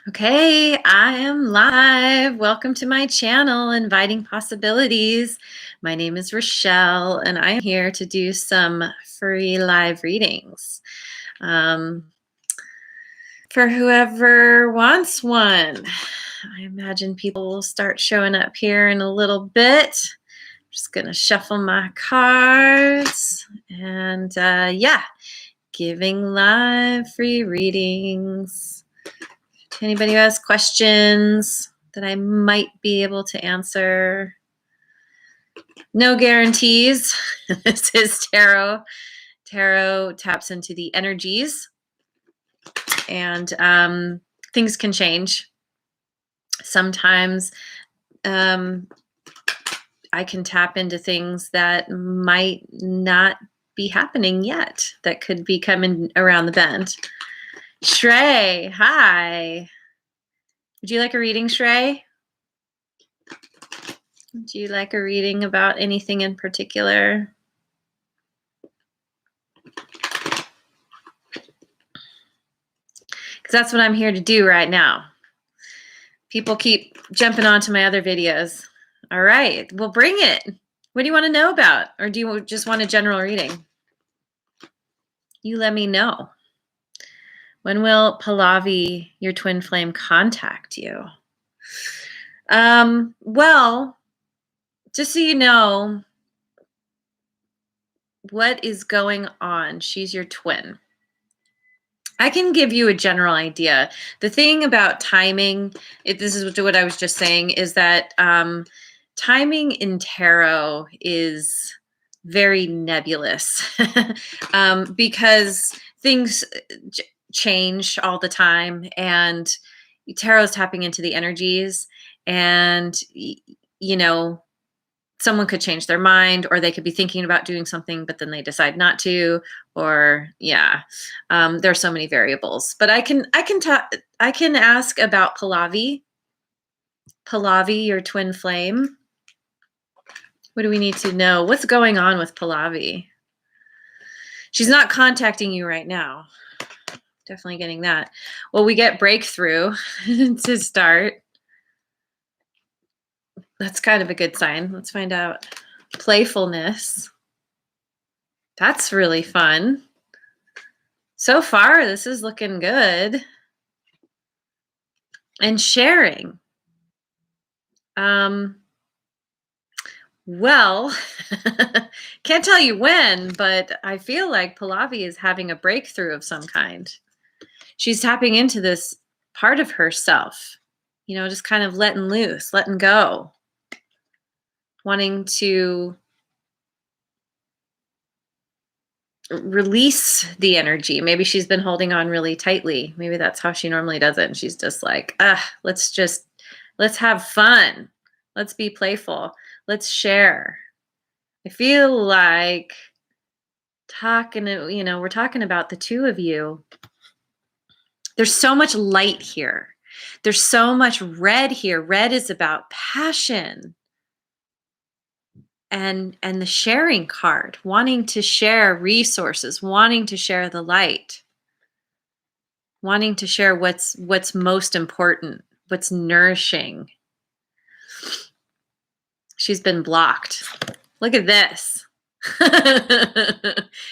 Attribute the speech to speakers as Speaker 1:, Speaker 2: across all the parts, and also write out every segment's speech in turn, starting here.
Speaker 1: Okay, I am live. Welcome to my channel, Inviting Possibilities. My name is Rochelle, and I'm here to do some free live readings for whoever wants one. I imagine people will start showing up here in a little bit. I'm just going to shuffle my cards and yeah, giving live free readings. Anybody who has questions that I might be able to answer. No guarantees. This is tarot. Tarot taps into the energies, and things can change. Sometimes I can tap into things that might not be happening yet, that could be coming around the bend. Shrey, hi. Would you like a reading, Shrey? Do you like a reading about anything in particular? Because that's what I'm here to do right now. People keep jumping onto my other videos. All right, well, bring it. What do you want to know about? Or do you just want a general reading? You let me know. When will Pallavi, your twin flame, contact you? Well, just so you know what is going on, she's your twin. I can give you a general idea. The thing about timing, this is what I was just saying, is that timing in tarot is very nebulous because things change all the time, and tarot is tapping into the energies, and you know, someone could change their mind, or they could be thinking about doing something, but then they decide not to, or yeah, there's so many variables. But I can ask about Pallavi, your twin flame. What do we need to know? What's going on with Pallavi? She's not contacting you right now. Definitely getting that. Well, we get breakthrough to start. That's kind of a good sign. Let's find out. Playfulness. That's really fun. So far, this is looking good. And sharing. Well, can't tell you when, but I feel like Pallavi is having a breakthrough of some kind. She's tapping into this part of herself, you know, just kind of letting loose, letting go, wanting to release the energy. Maybe she's been holding on really tightly. Maybe that's how she normally does it. And she's just like, let's have fun. Let's be playful. Let's share. I feel like we're talking about the two of you. There's so much light here. There's so much red here. Red is about passion. And the sharing card, wanting to share resources, wanting to share the light, wanting to share what's most important, what's nourishing. She's been blocked. Look at this.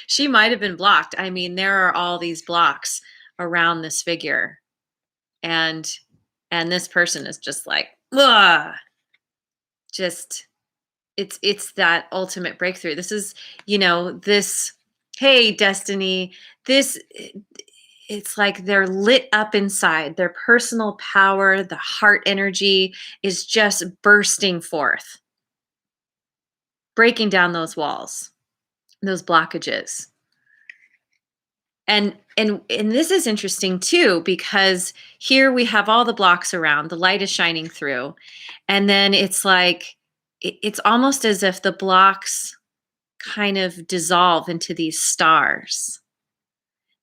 Speaker 1: She might have been blocked. I mean, there are all these blocks around this figure. And this person is just like, ugh. Just it's that ultimate breakthrough. This is, this, hey, Destiny, it's like they're lit up inside. Their personal power, the heart energy is just bursting forth, breaking down those walls, those blockages. And this is interesting too, because here we have all the blocks around, the light is shining through, and then it's like it's almost as if the blocks kind of dissolve into these stars.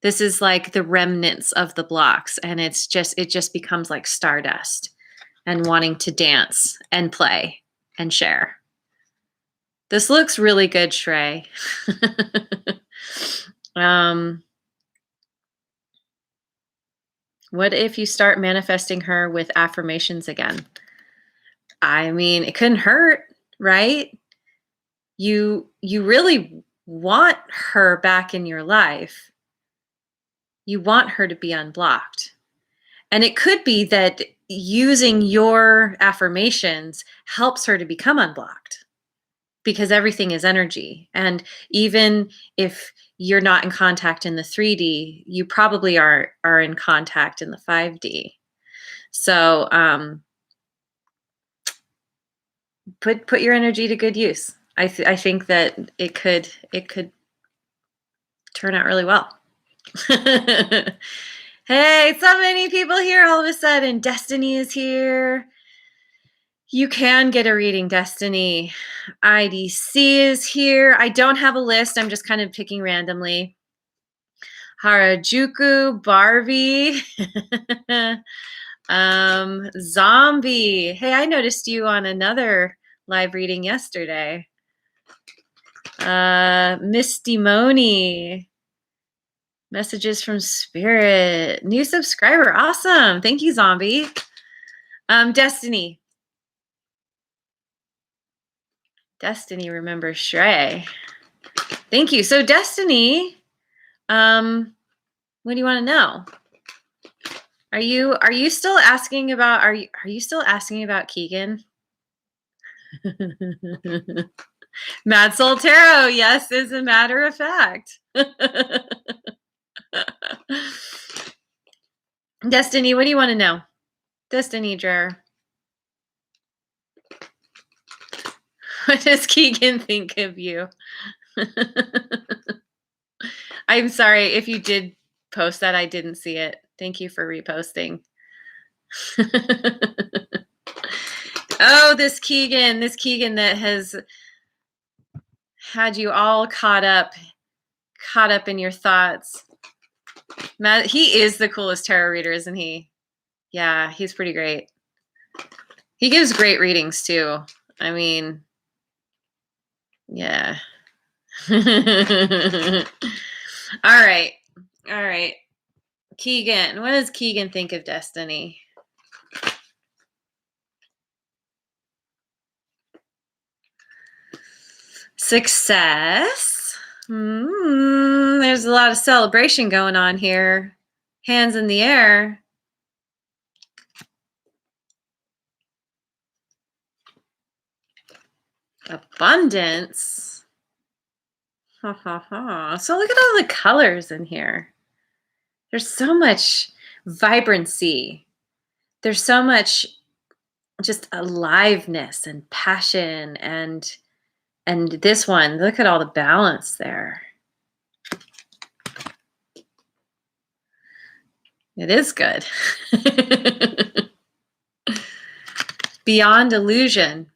Speaker 1: This is like the remnants of the blocks, and it just becomes like stardust and wanting to dance and play and share. This looks really good, Shrey. What if you start manifesting her with affirmations again? I mean, it couldn't hurt, right? You really want her back in your life. You want her to be unblocked. And it could be that using your affirmations helps her to become unblocked because everything is energy. And even if you're not in contact in the 3D, you probably are in contact in the 5D. So put your energy to good use. I think that it could turn out really well. Hey, so many people here all of a sudden. Destiny is here. You can get a reading, Destiny. IDC is here. I don't have a list. I'm just kind of picking randomly. Harajuku, Barbie, Zombie. Hey, I noticed you on another live reading yesterday. Misty Moni. Messages from Spirit. New subscriber. Awesome. Thank you, Zombie. Destiny. Destiny remembers Shrey. Thank you. So Destiny, what do you want to know? Are you still asking about are you still asking about Keegan? Mad Soul Tarot, yes, as a matter of fact. Destiny, what do you want to know? Destiny Drawer. What does Keegan think of you? I'm sorry if you did post that. I didn't see it. Thank you for reposting. Oh, this Keegan that has had you all caught up in your thoughts. Matt, he is the coolest tarot reader, isn't he? Yeah, he's pretty great. He gives great readings too. I mean, yeah. All right. Keegan, what does Keegan think of Destiny? Success. There's a lot of celebration going on here. Hands in the air. Abundance. So look at all the colors in here. There's so much vibrancy. There's so much just aliveness and passion and this one, look at all the balance there. It is good. Beyond illusion.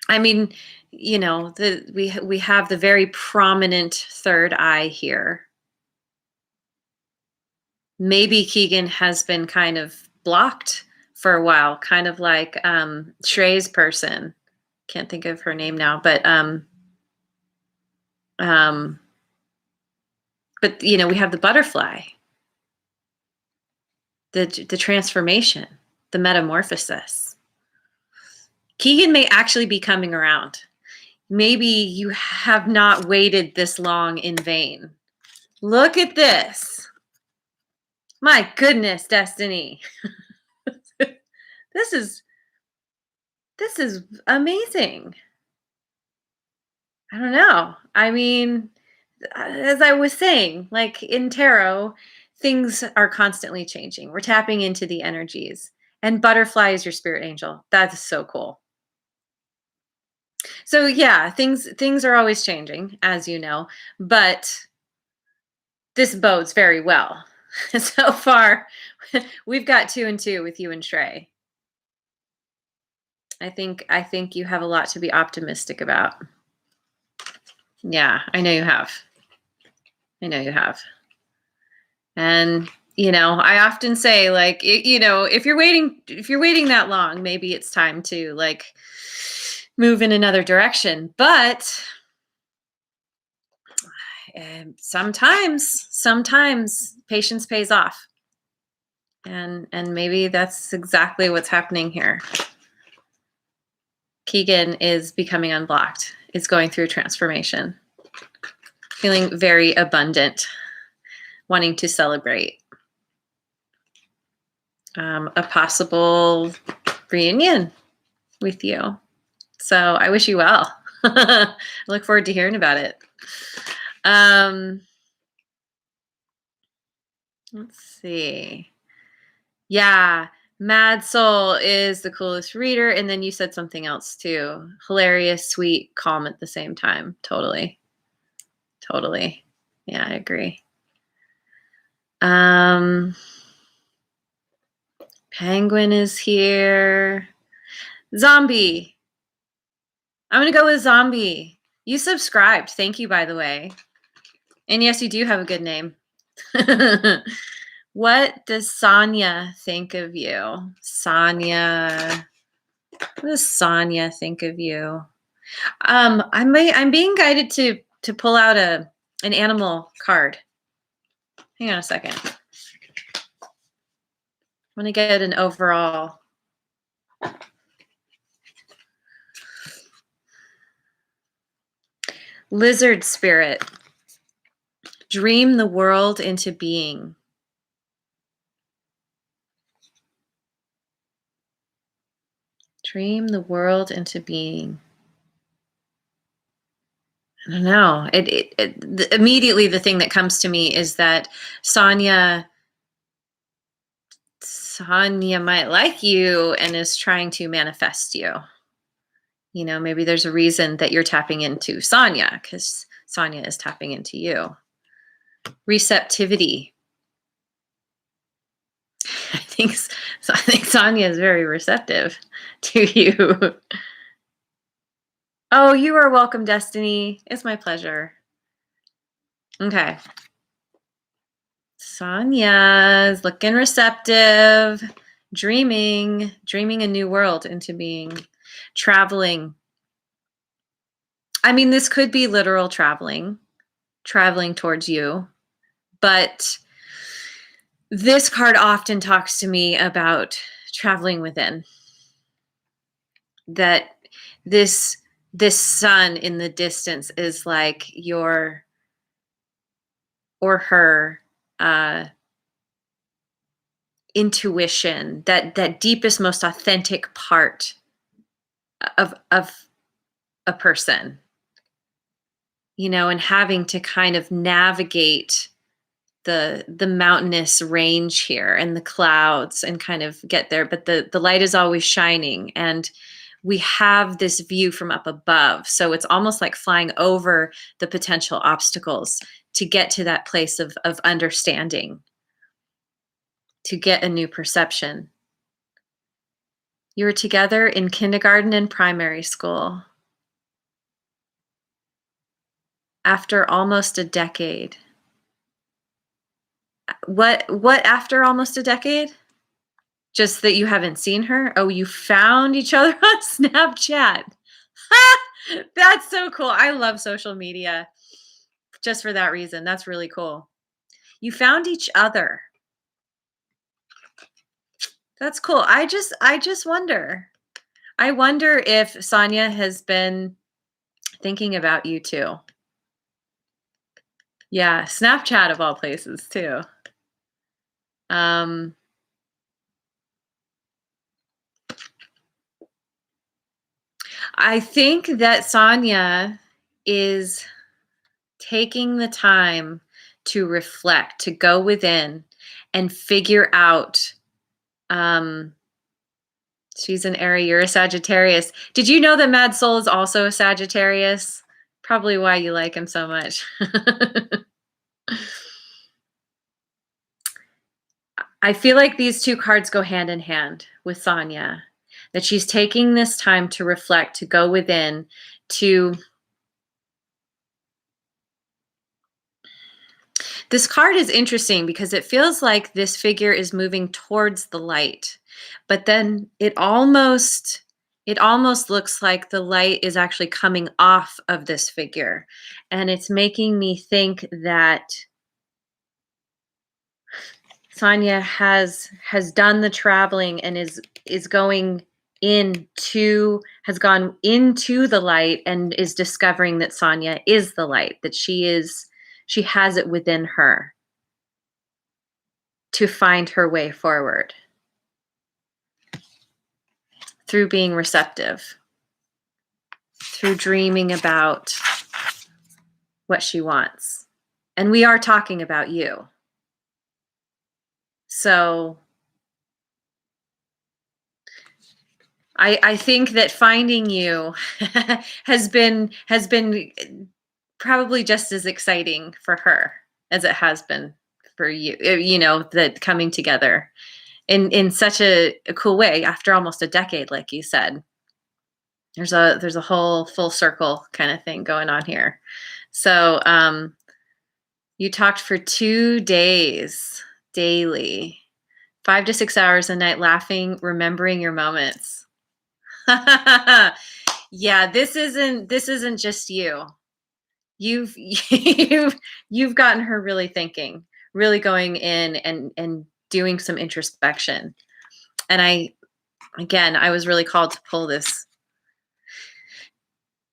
Speaker 1: I mean, you know, we have the very prominent third eye here. Maybe Keegan has been kind of blocked for a while, kind of like Shrey's person. Can't think of her name now, but you know, we have the butterfly, the transformation, the metamorphosis. Keegan may actually be coming around. Maybe you have not waited this long in vain. Look at this. My goodness, Destiny. This is amazing. I don't know. I mean, as I was saying, like in tarot, things are constantly changing. We're tapping into the energies. And butterfly is your spirit angel. That's so cool. So yeah, things are always changing, as you know, but this bodes very well. So far, we've got 2 and 2 with you and Shrey. I think you have a lot to be optimistic about. Yeah, I know you have. And you know, I often say, like, you know, if you're waiting that long, maybe it's time to like move in another direction. But sometimes patience pays off. And maybe that's exactly what's happening here. Keegan is becoming unblocked, is going through transformation, feeling very abundant, wanting to celebrate a possible reunion with you. So I wish you well. I look forward to hearing about it. Let's see. Yeah, Mad Soul is the coolest reader. And then you said something else too. Hilarious, sweet, calm at the same time. Totally. Totally. Yeah, I agree. Penguin is here. Zombie. I'm going to go with Zombie. You subscribed. Thank you, by the way. And yes, you do have a good name. What does Sonia think of you? Sonia. What does Sonia think of you? I'm being guided to pull out an animal card. Hang on a second. I want to get an overall. Lizard spirit. Dream the world into being. Dream the world into being. I don't know. Immediately the thing that comes to me is that Sonia might like you and is trying to manifest you. You know, maybe there's a reason that you're tapping into Sonia because Sonia is tapping into you. Receptivity. I think Sonia is very receptive to you. Oh, you are welcome, Destiny. It's my pleasure. Okay. Sonia is looking receptive, dreaming a new world into being, traveling. I mean, this could be literal traveling towards you, but this card often talks to me about traveling within. That this sun in the distance is like your or her intuition, that deepest, most authentic part of a person, you know, and having to kind of navigate the mountainous range here and the clouds and kind of get there, but the light is always shining and we have this view from up above, so it's almost like flying over the potential obstacles to get to that place of understanding, to get a new perception. You were together in kindergarten and primary school. After almost a decade. What after almost a decade? Just that you haven't seen her? Oh, you found each other on Snapchat. That's so cool. I love social media just for that reason. That's really cool. You found each other. That's cool. I just wonder. I wonder if Sonia has been thinking about you too. Yeah, Snapchat of all places too. I think that Sonia is taking the time to reflect, to go within and figure out. She's an Aries, you're a Sagittarius. Did you know that Mad Soul is also a Sagittarius? Probably why you like him so much. I feel like these two cards go hand in hand with Sonia, that she's taking this time to reflect, to go within, to... This card is interesting because it feels like this figure is moving towards the light, but then it almost looks like the light is actually coming off of this figure. And it's making me think that Sonia has done the traveling and is going has gone into the light and is discovering that Sonia is the light, that she has it within her to find her way forward through being receptive, through dreaming about what she wants. And we are talking about you. So I think that finding you has been probably just as exciting for her as it has been for you. You know, that coming together in such a cool way after almost a decade, like you said. There's a whole full circle kind of thing going on here. So you talked for 2 days daily, 5 to 6 hours a night, laughing, remembering your moments. Yeah, this isn't just you. You've you've gotten her really thinking, really going in and doing some introspection. And I was really called to pull this.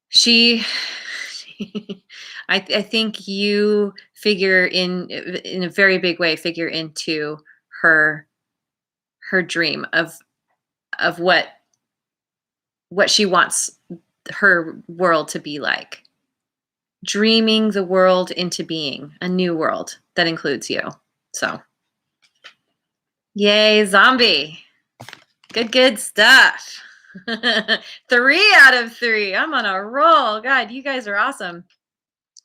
Speaker 1: She I think you figure in a very big way, figure into her dream of what she wants her world to be like. Dreaming the world into being, a new world that includes you. So, yay, zombie. Good stuff. 3 out of 3. I'm on a roll. God, you guys are awesome.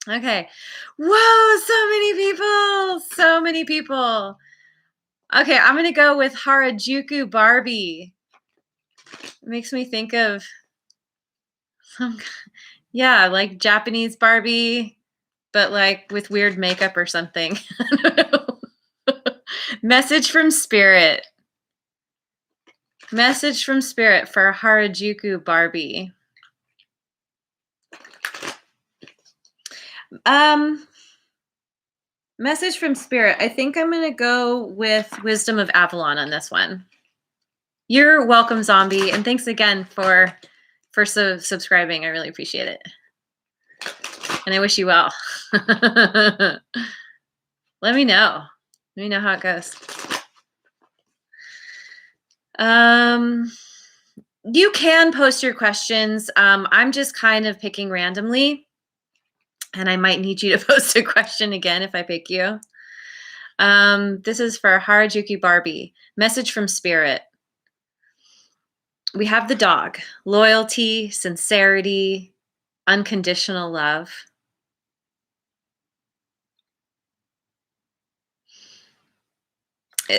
Speaker 1: Okay. Whoa, so many people. So many people. Okay, I'm going to go with Harajuku Barbie. It makes me think of some, yeah, like Japanese Barbie, but like with weird makeup or something. I don't know. Message from Spirit. Message from Spirit for Harajuku Barbie. Message from Spirit. I think I'm going to go with Wisdom of Avalon on this one. You're welcome, zombie, and thanks again for subscribing. I really appreciate it, and I wish you well. Let me know. Let me know how it goes. You can post your questions. I'm just kind of picking randomly, and I might need you to post a question again if I pick you. This is for Harajuku Barbie. Message from Spirit. We have the dog. Loyalty, sincerity, unconditional love.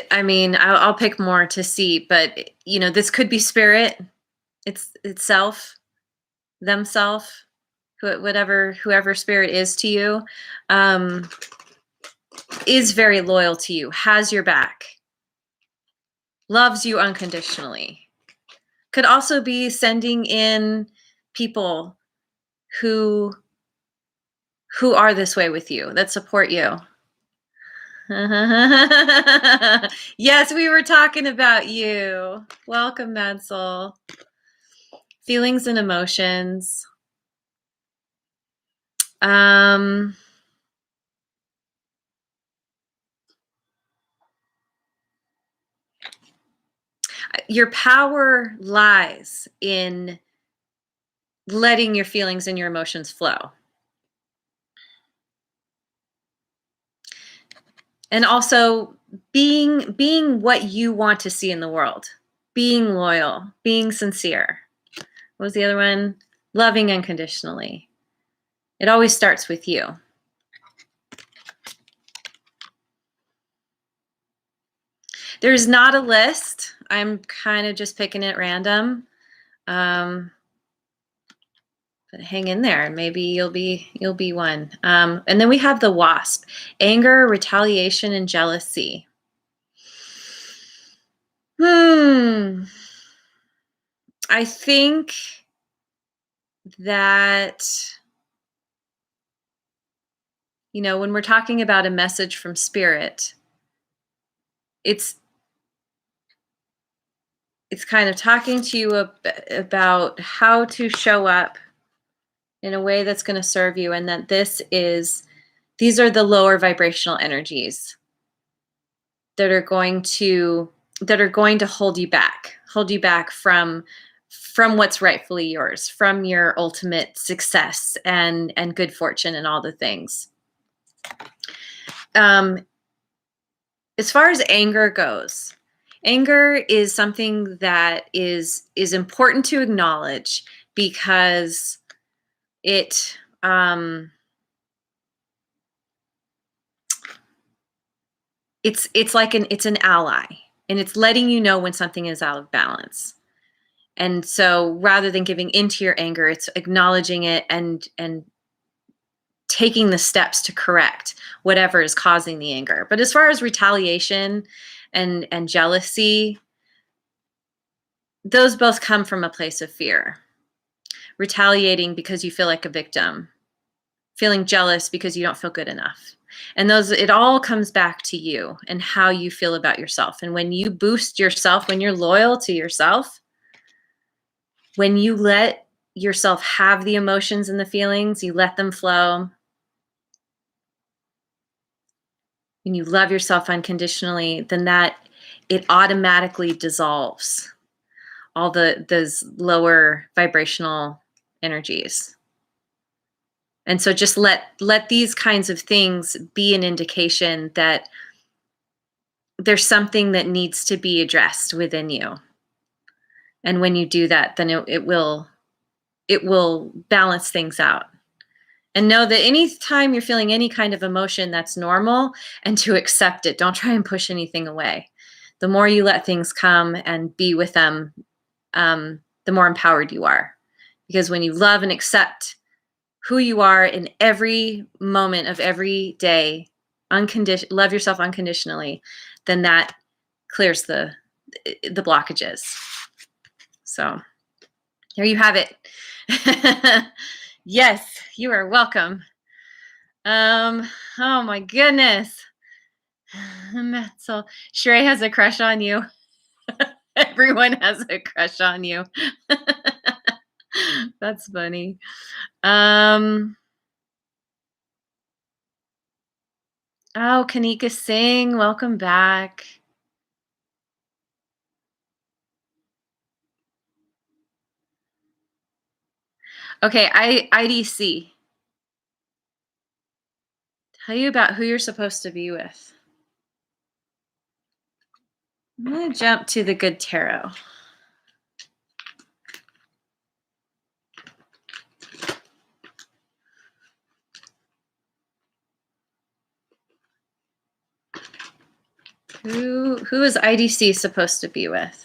Speaker 1: I mean, I'll pick more to see, but you know, this could be spirit. It's itself, themself, whoever spirit is to you, is very loyal to you, has your back, loves you unconditionally. Could also be sending in people who are this way with you, that support you. Yes, we were talking about you. Welcome, Mad Soul. Feelings and emotions. Your power lies in letting your feelings and your emotions flow. And also being what you want to see in the world. Being loyal, being sincere. What was the other one? Loving unconditionally. It always starts with you. There's not a list. I'm kind of just picking it random. But hang in there, and maybe you'll be one. And then we have the wasp. Anger, retaliation, and jealousy. I think that, you know, when we're talking about a message from spirit, it's it's kind of talking to you about how to show up in a way that's going to serve you, and that these are the lower vibrational energies that are going to hold you back from what's rightfully yours, from your ultimate success and good fortune and all the things. um as far as anger goes, anger is something that is important to acknowledge, because it it's like it's an ally, and it's letting you know when something is out of balance. And so rather than giving into your anger, it's acknowledging it and taking the steps to correct whatever is causing the anger. But as far as retaliation and jealousy, those both come from a place of fear. Retaliating because you feel like a victim, feeling jealous because you don't feel good enough. And it all comes back to you and how you feel about yourself. And when you boost yourself, when you're loyal to yourself, when you let yourself have the emotions and the feelings, you let them flow, and you love yourself unconditionally, then it automatically dissolves all those lower vibrational energies. And so just let these kinds of things be an indication that there's something that needs to be addressed within you. And when you do that, then it will balance things out. And know that anytime you're feeling any kind of emotion, that's normal, and to accept it. Don't try and push anything away. The more you let things come and be with them, the more empowered you are. Because when you love and accept who you are in every moment of every day, love yourself unconditionally, then that clears the blockages. So there you have it. Yes, you are welcome. Oh my goodness. So Sheree has a crush on you. Everyone has a crush on you. That's funny. Oh, Kanika Singh, welcome back. Okay, IDC. Tell you about who you're supposed to be with. I'm going to jump to the Good Tarot. Who is IDC supposed to be with?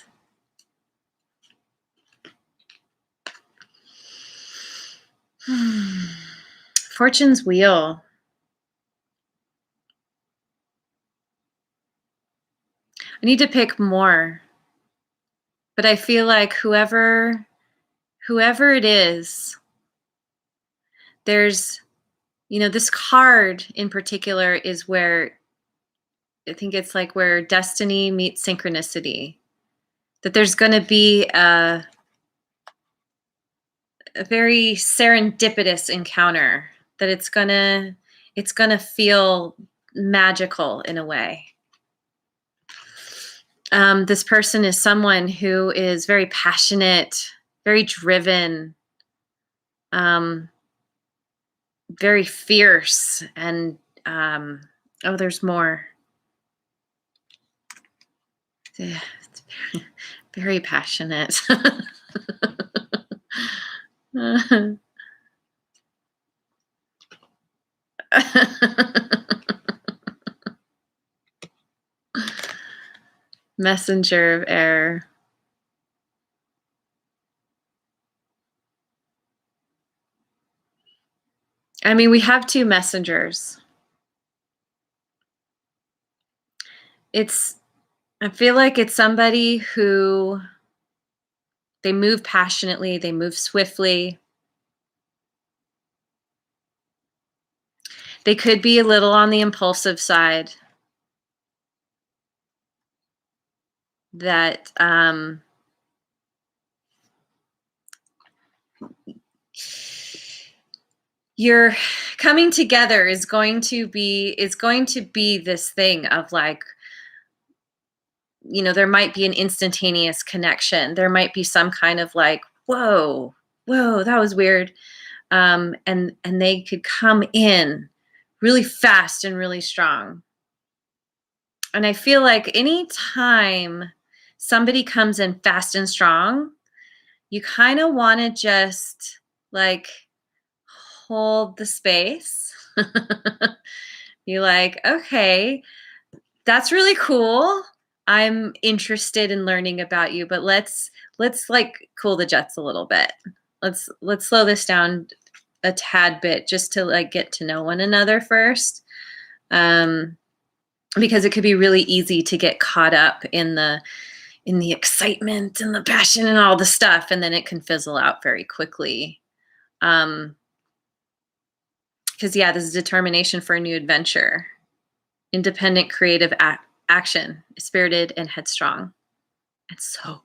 Speaker 1: Fortune's Wheel. I need to pick more. But I feel like whoever it is, there's, this card in particular is where I think it's like where destiny meets synchronicity. That there's going to be a very serendipitous encounter. That it's gonna feel magical in a way. This person is someone who is very passionate, very driven, very fierce, and there's more. Very passionate. Messenger of air. I mean, we have two messengers. I feel like it's somebody who, they move passionately, they move swiftly. They could be a little on the impulsive side. that your coming together is going to be this thing of like, there might be an instantaneous connection. There might be some kind of like, whoa, that was weird. And they could come in really fast and really strong. And I feel like anytime somebody comes in fast and strong, you kind of want to just like hold the space. Be like, okay, that's really cool. I'm interested in learning about you, but let's like cool the jets a little bit. Let's slow this down a tad bit just to like get to know one another first. Because it could be really easy to get caught up in the excitement and the passion and all the stuff, and then it can fizzle out very quickly. Because yeah, this is determination for a new adventure, independent, creative action, spirited and headstrong, and so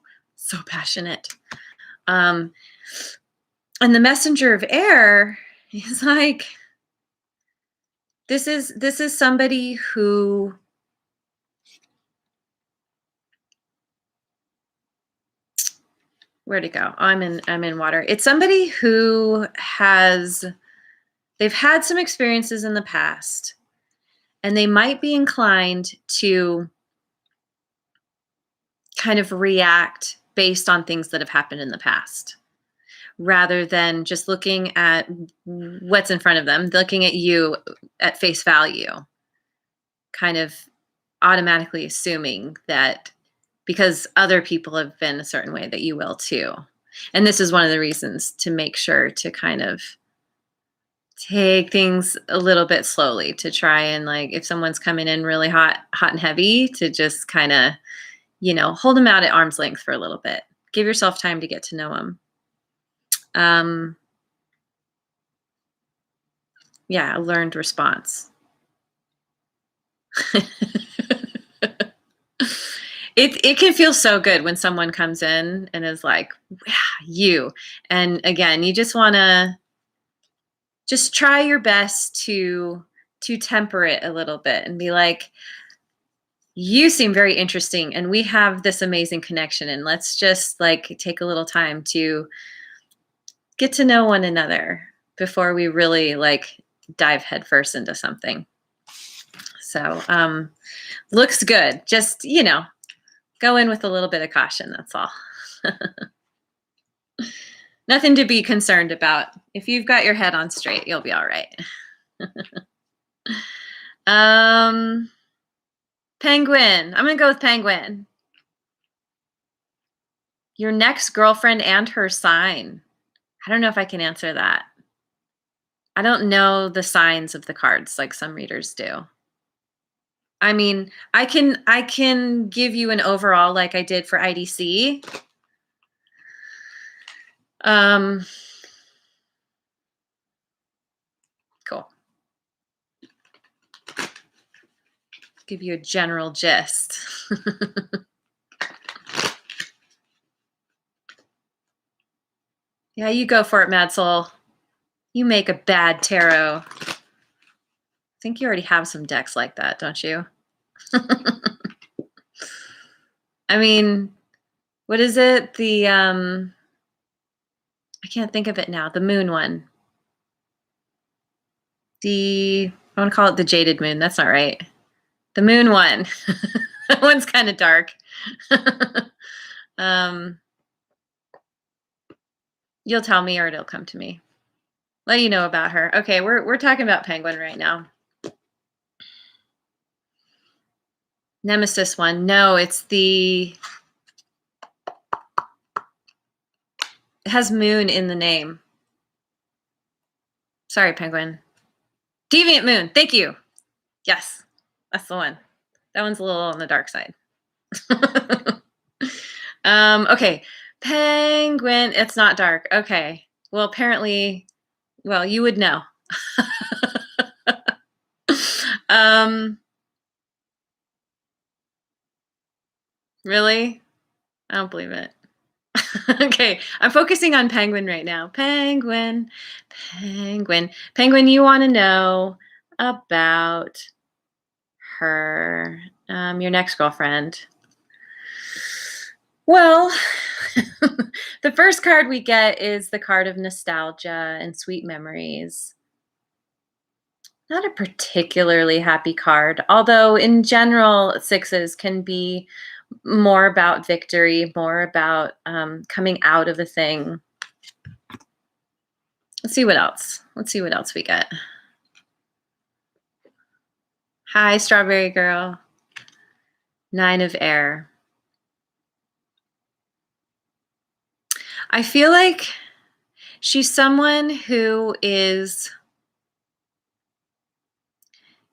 Speaker 1: passionate. And the messenger of air is like, this is somebody who where'd it go? I'm in water. It's somebody who they've had some experiences in the past, and they might be inclined to kind of react based on things that have happened in the past, rather than just looking at what's in front of them, looking at you at face value, kind of automatically assuming that because other people have been a certain way that you will too. And this is one of the reasons to make sure to kind of take things a little bit slowly, to try and like, if someone's coming in really hot and heavy, to just kind of, hold them out at arm's length for a little bit. Give yourself time to get to know them. Yeah, a learned response. It can feel so good when someone comes in and is like, yeah, you. And again, you just want to just try your best to temper it a little bit and be like, you seem very interesting and we have this amazing connection, and let's just like take a little time to get to know one another before we really like dive headfirst into something. So looks good. Just, go in with a little bit of caution. That's all. Nothing to be concerned about. If you've got your head on straight, you'll be all right. Penguin. I'm going to go with penguin. Your next girlfriend and her sign. I don't know if I can answer that. I don't know the signs of the cards like some readers do. I mean, I can give you an overall like I did for IDC. Cool. Give you a general gist. Yeah, you go for it, Mad Soul. You make a bad tarot. I think you already have some decks like that, don't you? I mean, what is it? The I can't think of it now. The moon one. I want to call it the jaded moon. That's not right. The moon one. That one's kind of dark. You'll tell me or it'll come to me. Let you know about her. Okay, we're talking about penguin right now. Nemesis one. No, it's it has moon in the name. Sorry, penguin. Deviant moon. Thank you. Yes, that's the one. That one's a little on the dark side. Okay. Penguin. It's not dark. Okay. Well, apparently, you would know. Really? I don't believe it. Okay, I'm focusing on Penguin right now. Penguin, Penguin, Penguin, you want to know about her, your next girlfriend. Well, the first card we get is the card of nostalgia and sweet memories. Not a particularly happy card, although in general, sixes can be more about victory, more about coming out of a thing. Let's see what else. Let's see what else we get. Hi, Strawberry Girl. Nine of Air. I feel like she's someone who is,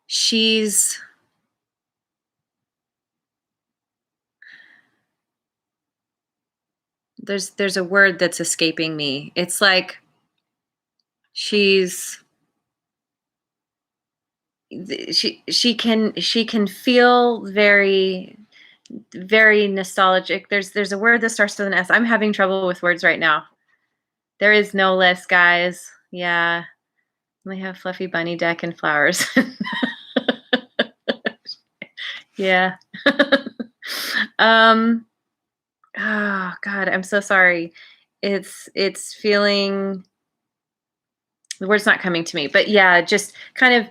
Speaker 1: she's, there's a word that's escaping me. It's like she's, she can feel very nostalgic. There's a word that starts with an S. I'm having trouble with words right now. There is no less, guys. Yeah. We have fluffy bunny deck and flowers. Yeah. um oh God, I'm so sorry. It's feeling, the word's not coming to me, but yeah, just kind of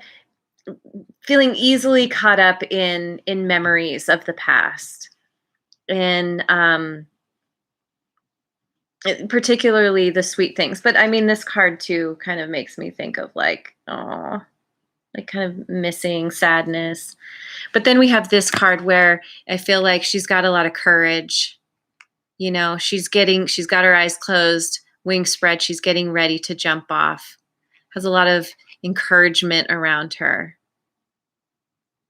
Speaker 1: feeling easily caught up in memories of the past. And particularly the sweet things. But I mean, this card too kind of makes me think of like, oh, like kind of missing sadness. But then we have this card where I feel like she's got a lot of courage. You know, she's got her eyes closed, wings spread. She's getting ready to jump off. Has a lot of encouragement around her.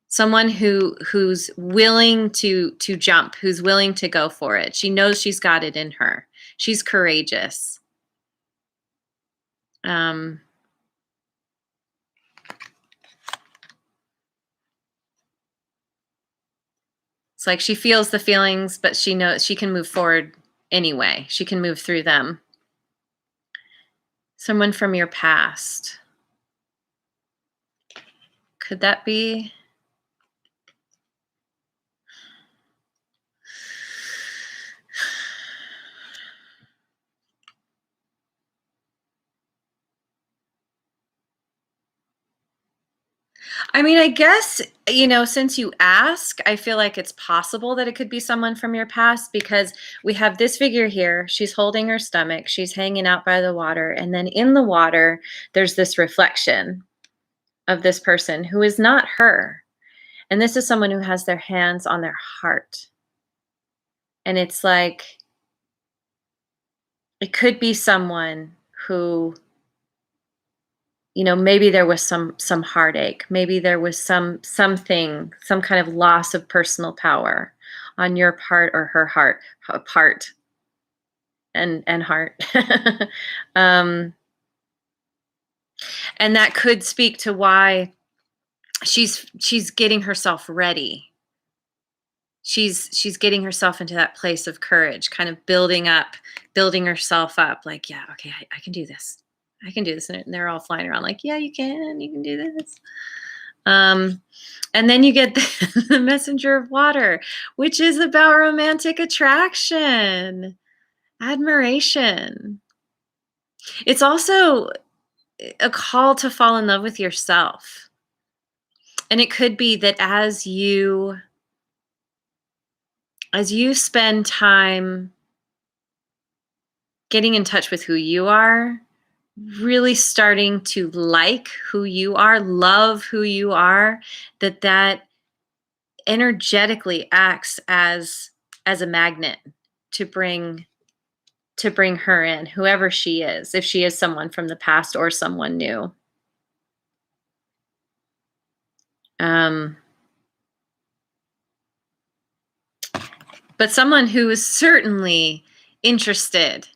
Speaker 1: Someone who's willing to jump, who's willing to go for it. She knows she's got it in her. She's courageous. Um, it's like she feels the feelings, but she knows she can move forward anyway. She can move through them. Someone from your past. Could that be? I mean, I guess, since you ask, I feel like it's possible that it could be someone from your past because we have this figure here. She's holding her stomach. She's hanging out by the water. And then in the water, there's this reflection of this person who is not her. And this is someone who has their hands on their heart. And it's like, it could be someone who, maybe there was some heartache, maybe there was something, some kind of loss of personal power on your part or her part and heart. um and that could speak to why she's getting herself ready. She's getting herself into that place of courage, kind of building herself up, like, yeah, okay, I can do this. I can do this. And they're all flying around like, yeah, you can do this. And then you get the messenger of water, which is about romantic attraction, admiration. It's also a call to fall in love with yourself. And it could be that as you spend time getting in touch with who you are, really starting to like who you are, love who you are, that energetically acts as a magnet to bring her in, whoever she is, if she is someone from the past or someone new. But someone who is certainly interested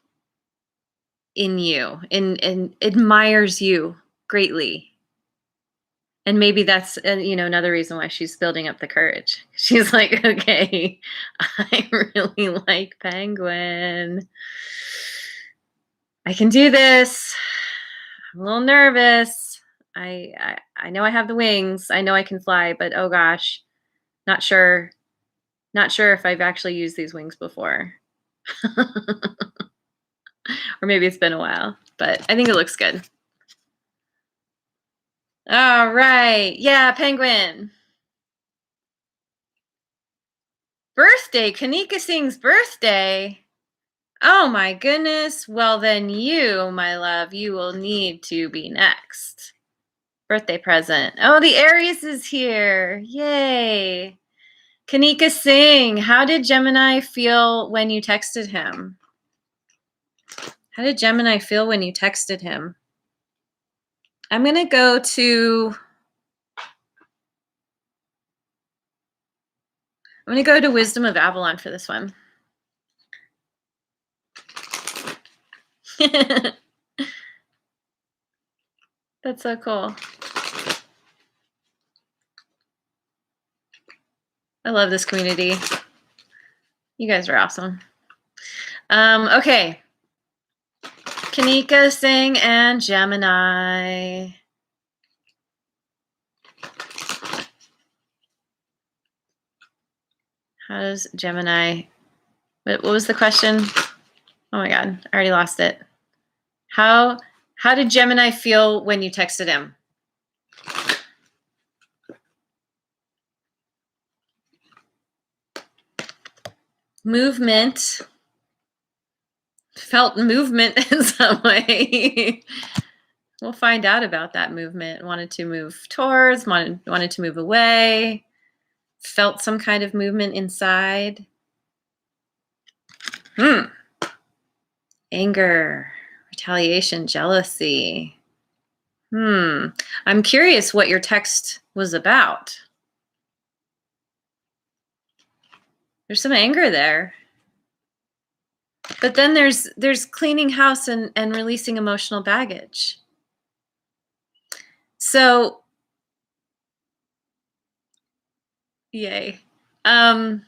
Speaker 1: in you and admires you greatly And maybe that's, another reason why she's building up the courage. She's like, okay, I really like Penguin. I can do this. I'm a little nervous. I know I have the wings. I know I can fly, but oh gosh, not sure. Not sure if I've actually used these wings before. Or maybe it's been a while, but I think it looks good. All right. Yeah, Penguin. Birthday. Kanika Singh's birthday. Oh my goodness. Well, then you, my love, you will need to be next. Birthday present. Oh, the Aries is here. Yay. Kanika Singh, how did Gemini feel when you texted him? How did Gemini feel when you texted him? I'm going to go Wisdom of Avalon for this one. That's so cool. I love this community. You guys are awesome. Okay. Kanika Singh and Gemini. How does Gemini... What was the question? Oh my God, I already lost it. How did Gemini feel when you texted him? Movement. Felt movement in some way. We'll find out about that movement. Wanted to move towards, wanted to move away. Felt some kind of movement inside. Anger, retaliation, jealousy. I'm curious what your text was about. There's some anger there. But then there's cleaning house and releasing emotional baggage. So, yay. Not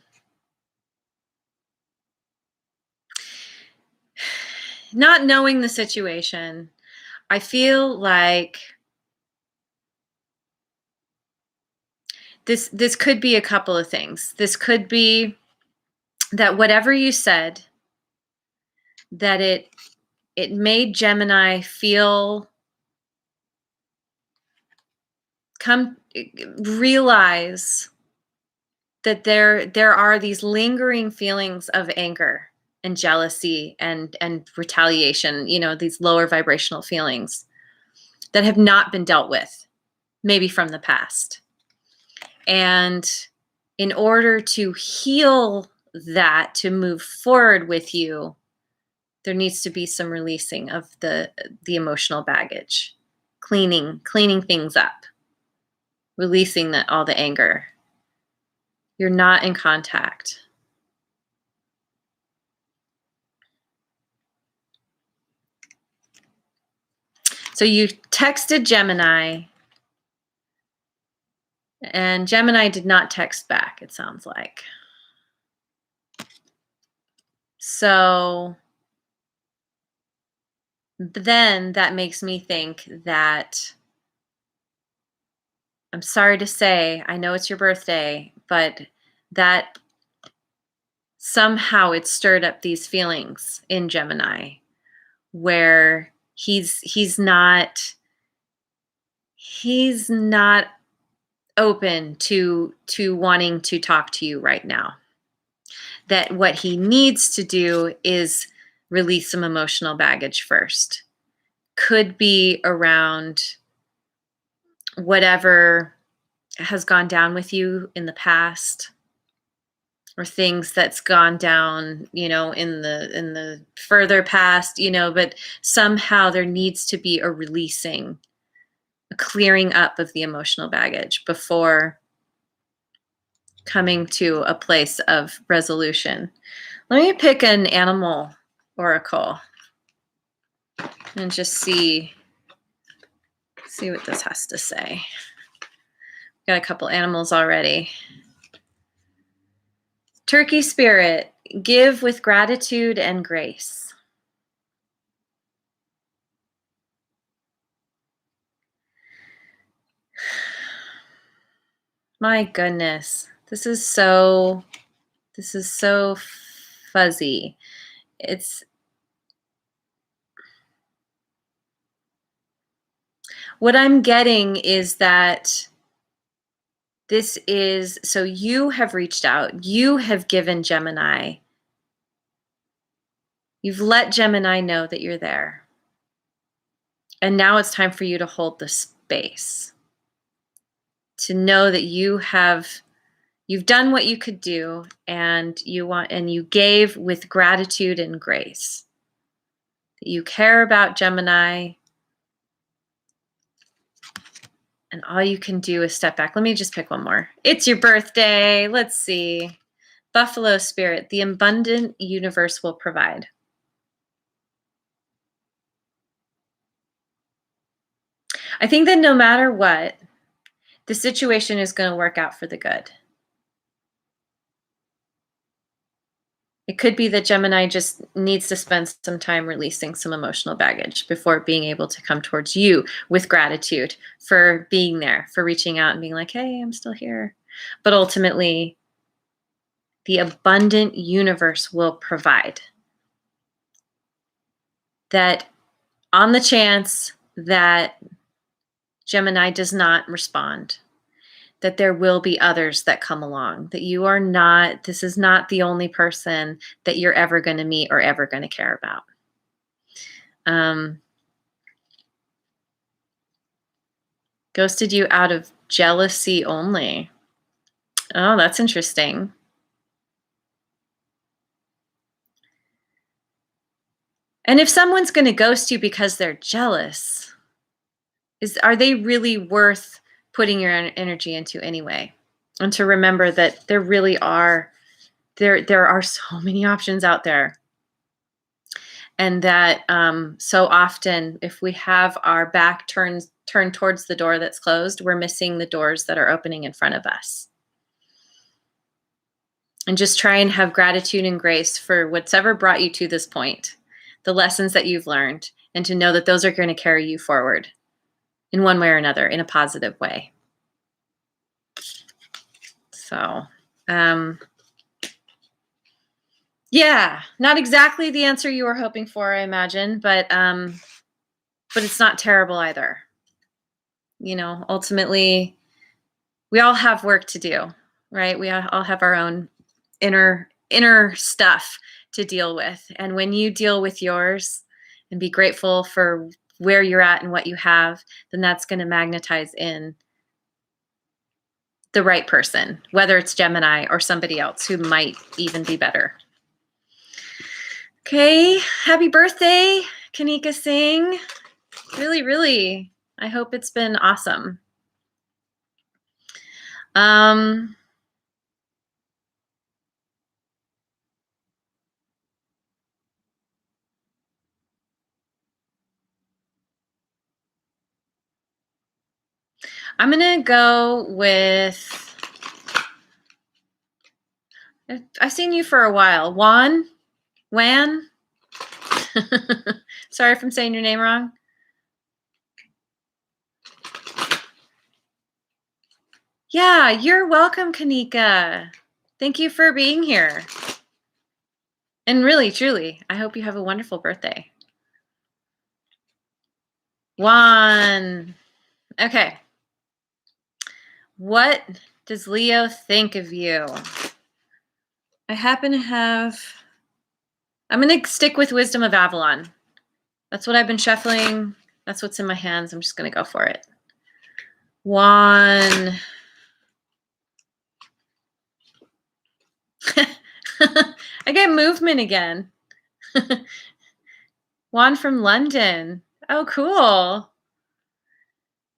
Speaker 1: knowing the situation, I feel like this could be a couple of things. This could be that whatever you said, that it made Gemini realize that there are these lingering feelings of anger and jealousy and retaliation, these lower vibrational feelings that have not been dealt with, maybe from the past. And in order to heal that, to move forward with you, there needs to be some releasing of the emotional baggage, cleaning things up, releasing all the anger. You're not in contact. So you texted Gemini, and Gemini did not text back, it sounds like. So then that makes me think that, I'm sorry to say, I know it's your birthday, but that somehow it stirred up these feelings in Gemini where he's not open to wanting to talk to you right now. That what he needs to do is release some emotional baggage first. Could be around whatever has gone down with you in the past, or things that's gone down, in the further past, but somehow there needs to be a releasing, a clearing up of the emotional baggage before coming to a place of resolution. Let me pick an animal oracle and just see what this has to say. Got a couple animals already. Turkey spirit, give with gratitude and grace. My goodness, this is so fuzzy. It's what I'm getting is that this is, so you have reached out, you have given Gemini, you've let Gemini know that you're there. And now it's time for you to hold the space, to know that you've done what you could do, and you gave with gratitude and grace. That you care about Gemini, and all you can do is step back. Let me just pick one more. It's your birthday. Let's see. Buffalo spirit, the abundant universe will provide. I think that no matter what, the situation is going to work out for the good. It could be that Gemini just needs to spend some time releasing some emotional baggage before being able to come towards you with gratitude for being there, for reaching out and being like, hey, I'm still here. But ultimately, the abundant universe will provide. That on the chance that Gemini does not respond, that there will be others that come along, that this is not the only person that you're ever going to meet or ever going to care about. Ghosted you out of jealousy only. Oh, that's interesting. And if someone's going to ghost you because they're jealous, are they really worth putting your energy into anyway? And to remember that there really are so many options out there. And that so often, if we have our back turned towards the door that's closed, we're missing the doors that are opening in front of us. And just try and have gratitude and grace for whatever brought you to this point, the lessons that you've learned, and to know that those are going to carry you forward in one way or another, in a positive way. So, yeah, not exactly the answer you were hoping for, I imagine, but it's not terrible either. You know, ultimately, we all have work to do, right? We all have our own inner stuff to deal with. And when you deal with yours and be grateful for where you're at and what you have, then that's going to magnetize in the right person, whether it's Gemini or somebody else who might even be better. Okay, happy birthday, Kanika Singh. Really, really, I hope it's been awesome. I'm going to go with, I've seen you for a while. Wan? Sorry if I'm saying your name wrong. Yeah, you're welcome, Kanika. Thank you for being here. And really, truly, I hope you have a wonderful birthday. Juan. Okay. What does Leo think of you? I happen to have, I'm going to stick with Wisdom of Avalon. That's what I've been shuffling. That's what's in my hands. I'm just going to go for it. Juan. I get movement again. Juan from London. Oh, cool.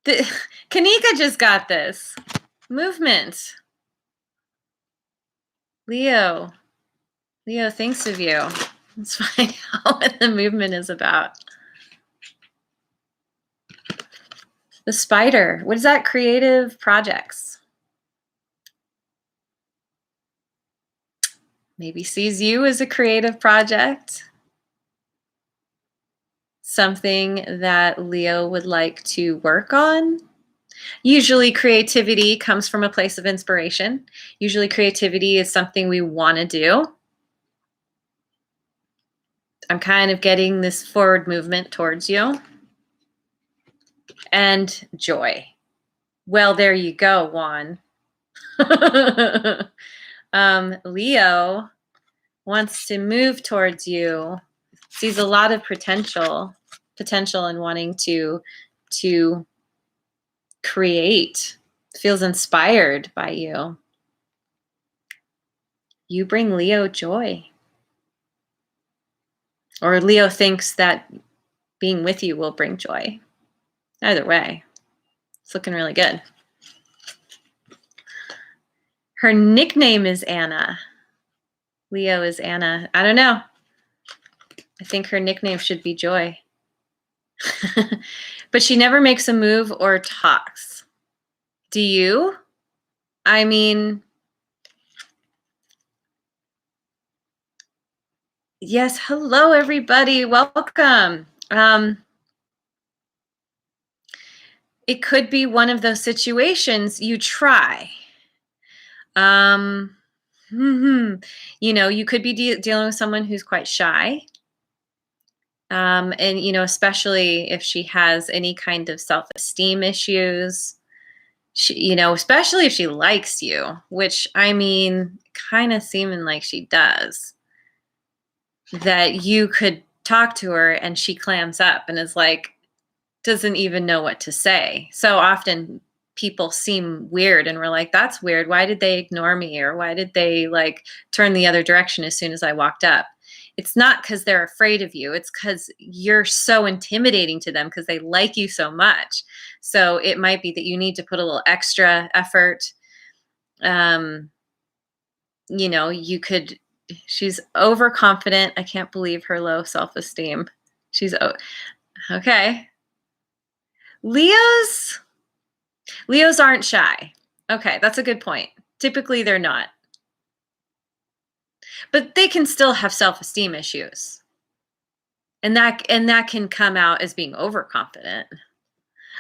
Speaker 1: Kanika just got this. Movement. Leo, thinks of you. Let's find out what the movement is about. The spider. What is that? Creative projects. maybe sees you as a creative project, something that Leo would like to work on. Usually creativity comes from a place of inspiration. Usually creativity is something we want to do. I'm kind of getting this forward movement towards you. And joy. Well, there you go, Juan. Leo wants to move towards you, sees a lot of potential in wanting to create, feels inspired by you. You bring Leo joy. Or Leo thinks that being with you will bring joy. Either way, it's looking really good. Her nickname is Anna. Leo is Anna. I don't know. I think her nickname should be Joy. But she never makes a move or talks. Do you? I mean, yes. Hello, everybody. Welcome. It could be one of those situations you try. You know, you could be dealing with someone who's quite shy. And, you know, especially if she has any kind of self-esteem issues, you know, especially if she likes you, which I mean, kind of seeming like she does, that you could talk to her and she clams up and is like, doesn't even know what to say. So often people seem weird and we're like, that's weird. Why did they ignore me? Or why did they like turn the other direction as soon as I walked up? It's not because they're afraid of you. It's because you're so intimidating to them because they like you so much. So it might be that you need to put a little extra effort. You know, you could, she's overconfident. I can't believe her low self-esteem. She's, okay. Leos aren't shy. Okay, that's a good point. Typically they're not. But they can still have self-esteem issues. And that can come out as being overconfident.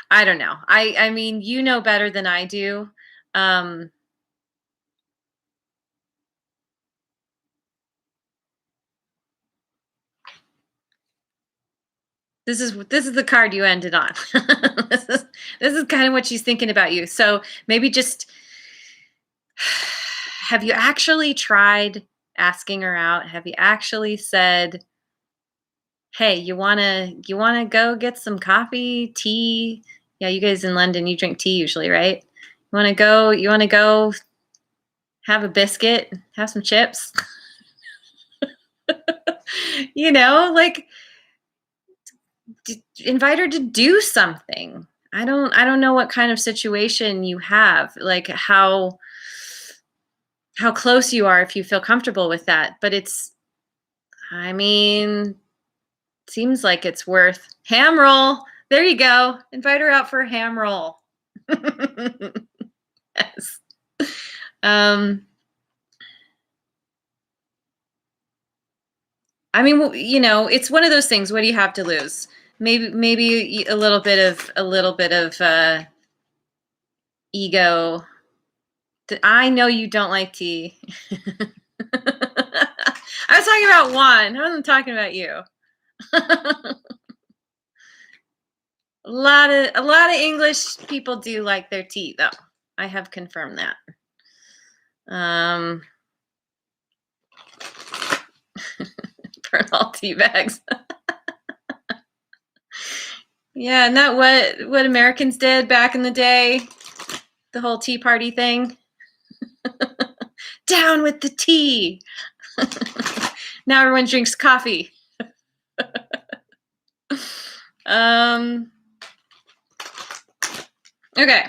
Speaker 1: I don't know. I mean, you know better than I do. This is the card you ended on. this is kind of what she's thinking about you. So maybe just have you actually tried asking her out? Have you actually said, hey, you wanna go get some coffee, tea? Yeah, you guys in London, you drink tea usually, right? You wanna go have a biscuit, have some chips? You know, like invite her to do something. I don't know what kind of situation you have, like how close you are if you feel comfortable with that, but it's, I mean, seems like it's worth ham roll. There you go. Invite her out for a ham roll. Yes. I mean, you know, it's one of those things. What do you have to lose? Maybe a little bit of ego. I know you don't like tea. I was talking about Juan. I wasn't talking about you. A lot of English people do like their tea, though. I have confirmed that. Burn all tea bags. Yeah, and that what Americans did back in the day, the whole Tea Party thing. Down with the tea. Now everyone drinks coffee. Okay.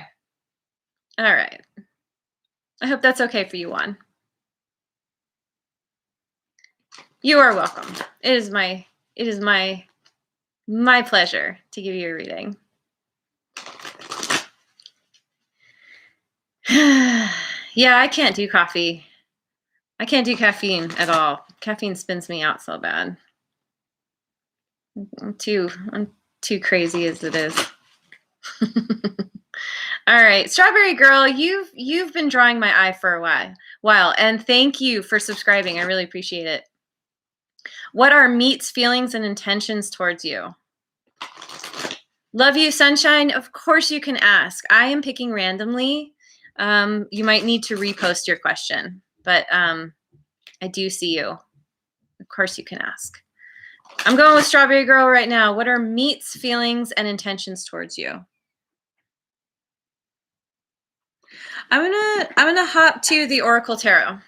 Speaker 1: All right. I hope that's okay for you, Juan. You are welcome. It is my pleasure to give you a reading. Yeah, I can't do coffee. I can't do caffeine at all. Caffeine spins me out so bad. I'm too crazy as it is. All right, Strawberry Girl, you've been drawing my eye for a while, and thank you for subscribing. I really appreciate it. What are Meet's feelings and intentions towards you? Love you, Sunshine. Of course you can ask. I am picking randomly. You might need to repost your question, but I do see you. Of course you can ask. I'm going with Strawberry Girl right now. What are Meet's feelings and intentions towards you? I'm gonna hop to the Oracle Tarot.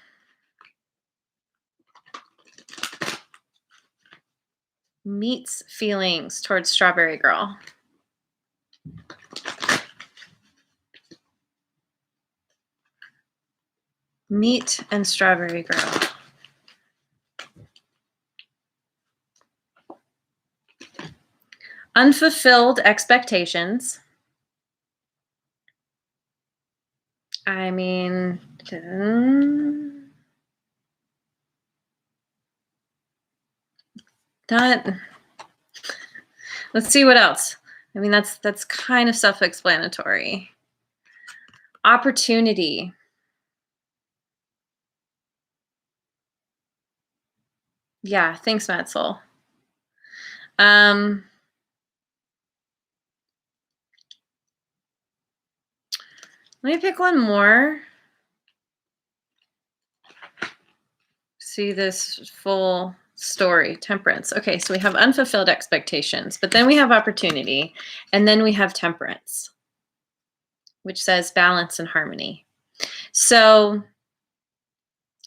Speaker 1: Meet's feelings towards Strawberry Girl. Meet and Strawberry Girl. Unfulfilled expectations. I mean, that. Let's see what else. I mean, that's kind of self-explanatory. Opportunity. Yeah, thanks, Matzel. Let me pick one more. See this full story. Temperance. Okay, so we have unfulfilled expectations, but then we have opportunity, and then we have temperance, which says balance and harmony. So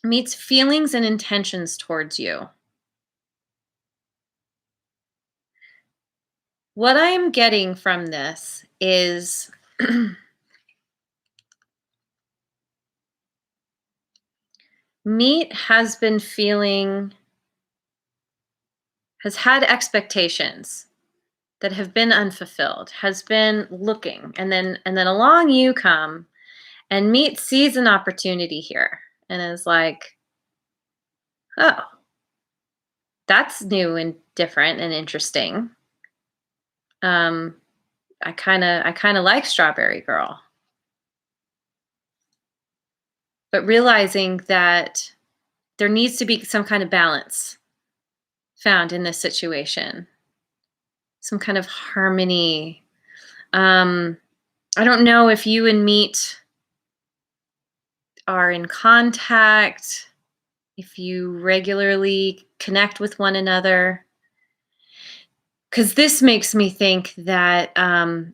Speaker 1: Meets feelings and intentions towards you. What I am getting from this is Meet has been feeling, has had expectations that have been unfulfilled, has been looking, and then along you come, and Meet sees an opportunity here and is like, oh, that's new and different and interesting. I kind of like Strawberry Girl. But realizing that there needs to be some kind of balance found in this situation, some kind of harmony. I don't know if you and Meet are in contact, if you regularly connect with one another, because this makes me think that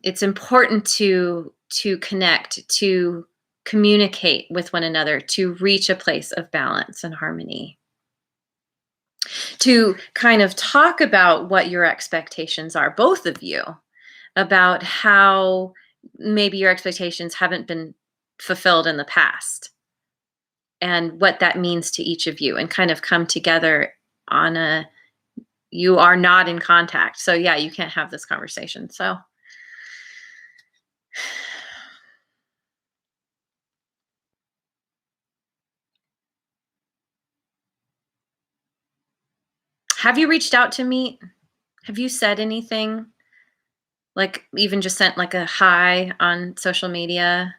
Speaker 1: it's important to connect, to communicate with one another, to reach a place of balance and harmony, to kind of talk about what your expectations are, both of you, about how maybe your expectations haven't been fulfilled in the past and what that means to each of you, and kind of come together on a, you are not in contact, so yeah, you can't have this conversation. So have you reached out to Meet? Have you said anything? Like even just sent like a hi on social media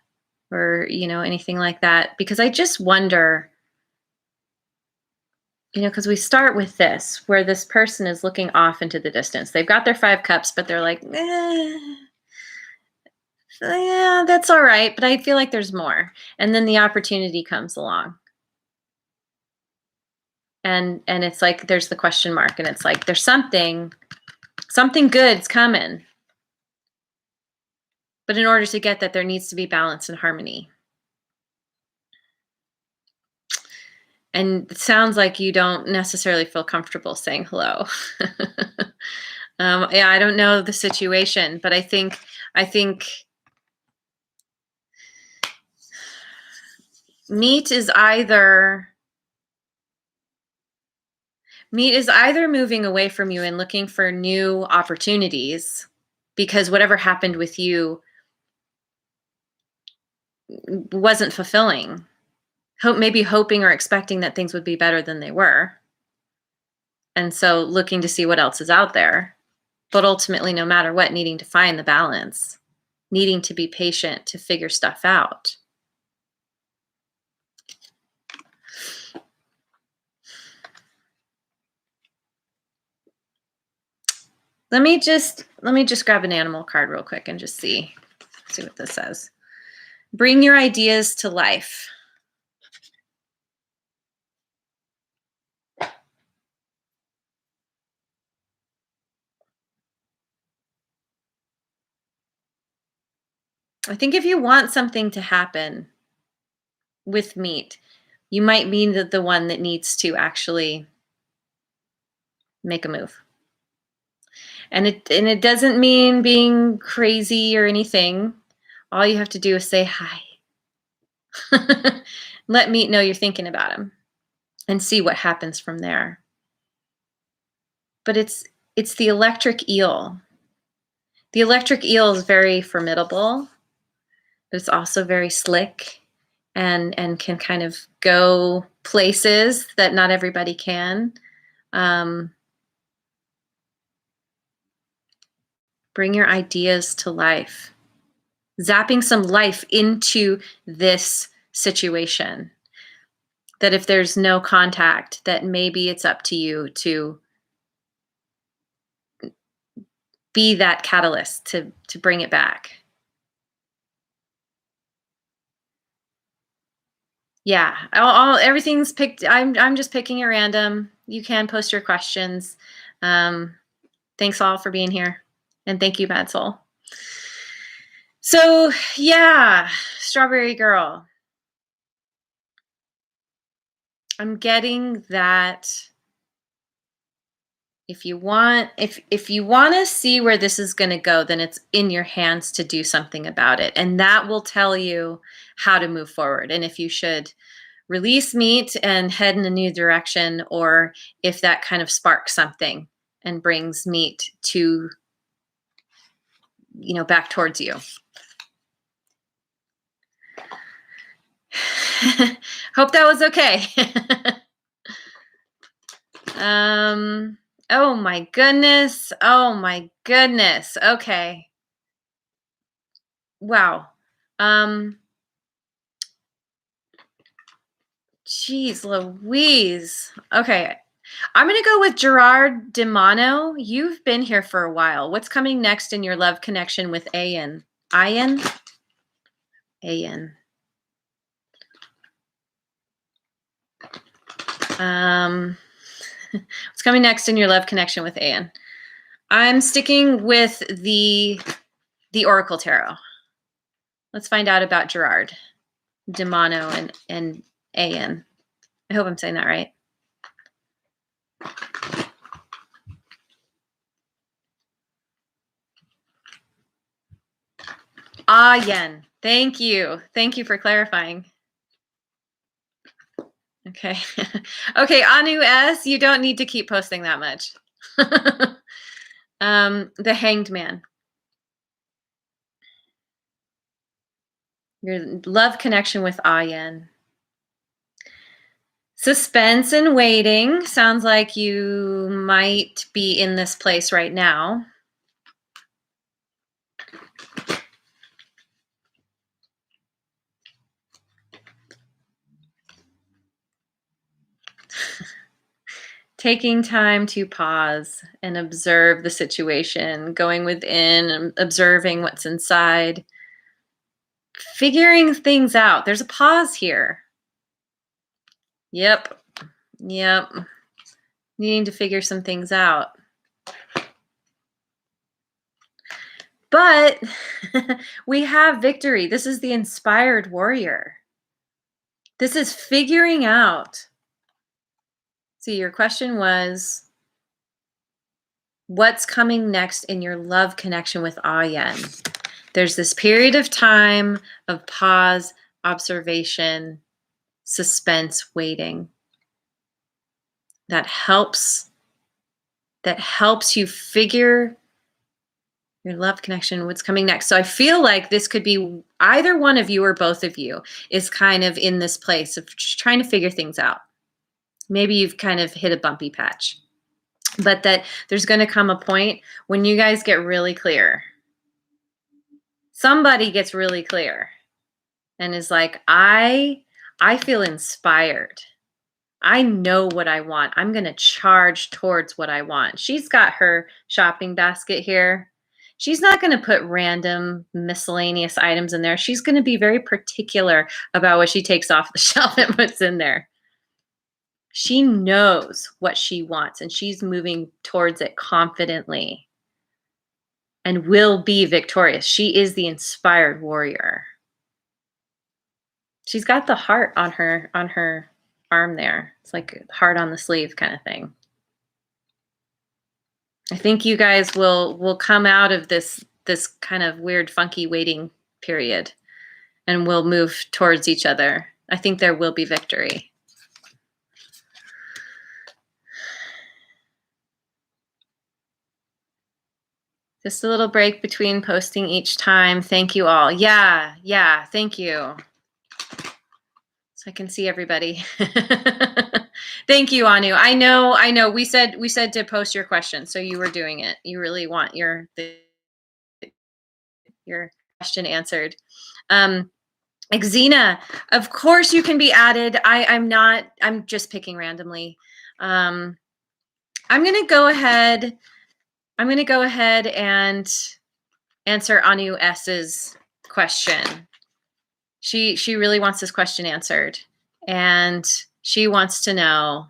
Speaker 1: or, anything like that? Because I just wonder, because we start with this, where this person is looking off into the distance. They've got their 5 cups, but they're like, yeah, that's all right. But I feel like there's more. And then the opportunity comes along. And it's like, there's the question mark, and it's like, there's something good's coming. But in order to get that, there needs to be balance and harmony. And it sounds like you don't necessarily feel comfortable saying hello. Yeah, I don't know the situation, but I think Meet is either moving away from you and looking for new opportunities, because whatever happened with you wasn't fulfilling, maybe hoping or expecting that things would be better than they were. And so looking to see what else is out there. But ultimately, no matter what, needing to find the balance, needing to be patient to figure stuff out. Let me just grab an animal card real quick and just see what this says. Bring your ideas to life. I think if you want something to happen with meat, you might be the one that needs to actually make a move. And it doesn't mean being crazy or anything. All you have to do is say hi. Let meat know you're thinking about him and see what happens from there. But it's the electric eel. The electric eel is very formidable, but it's also very slick and can kind of go places that not everybody can. Bring your ideas to life. Zapping some life into this situation. That if there's no contact, that maybe it's up to you to be that catalyst to bring it back. Yeah, everything's picked. I'm just picking at random. You can post your questions. Thanks all for being here, and thank you, Bad Soul. So yeah, Strawberry Girl. I'm getting that if you want to see where this is going to go, then it's in your hands to do something about it, and that will tell you how to move forward and if you should release meat and head in a new direction, or if that kind of sparks something and brings meat to, back towards you. Hope that was okay. Oh my goodness. Okay. Wow. Geez Louise. Okay. I'm going to go with Gerard DeMano. You've been here for a while. What's coming next in your love connection with Ayan? Ayan? What's coming next in your love connection with Ayan? I'm sticking with the Oracle Tarot. Let's find out about Gerard DeMano and Ayan. I hope I'm saying that right. Ayan. Thank you. Thank you for clarifying. Okay. Okay, Anu S, you don't need to keep posting that much. The Hanged Man. Your love connection with Ayan. Suspense and waiting. Sounds like you might be in this place right now. Taking time to pause and observe the situation, going within and observing what's inside, figuring things out. There's a pause here. Yep. Needing to figure some things out. But we have victory. This is the inspired warrior. This is figuring out. See, your question was, what's coming next in your love connection with Ayan? There's this period of time of pause, observation, suspense, waiting. That helps you figure Your love connection, what's coming next? So I feel like this could be either one of you or both of you is kind of in this place of trying to figure things out. Maybe you've kind of hit a bumpy patch, but that there's going to come a point when you guys get really clear. Somebody gets really clear and is like, I feel inspired. I know what I want. I'm going to charge towards what I want. She's got her shopping basket here. She's not going to put random miscellaneous items in there. She's going to be very particular about what she takes off the shelf and puts in there. She knows what she wants and she's moving towards it confidently and will be victorious. She is the inspired warrior. She's got the heart on her arm there. It's like heart on the sleeve kind of thing. I think you guys will come out of this kind of weird, funky waiting period and we'll move towards each other. I think there will be victory. Just a little break between posting each time. Thank you all. Yeah, thank you. So I can see everybody. Thank you, Anu. I know. We said to post your question, so you were doing it. You really want your question answered. Xena, of course you can be added. I'm just picking randomly. I'm gonna go ahead and answer Anu S's question. She really wants this question answered. And she wants to know,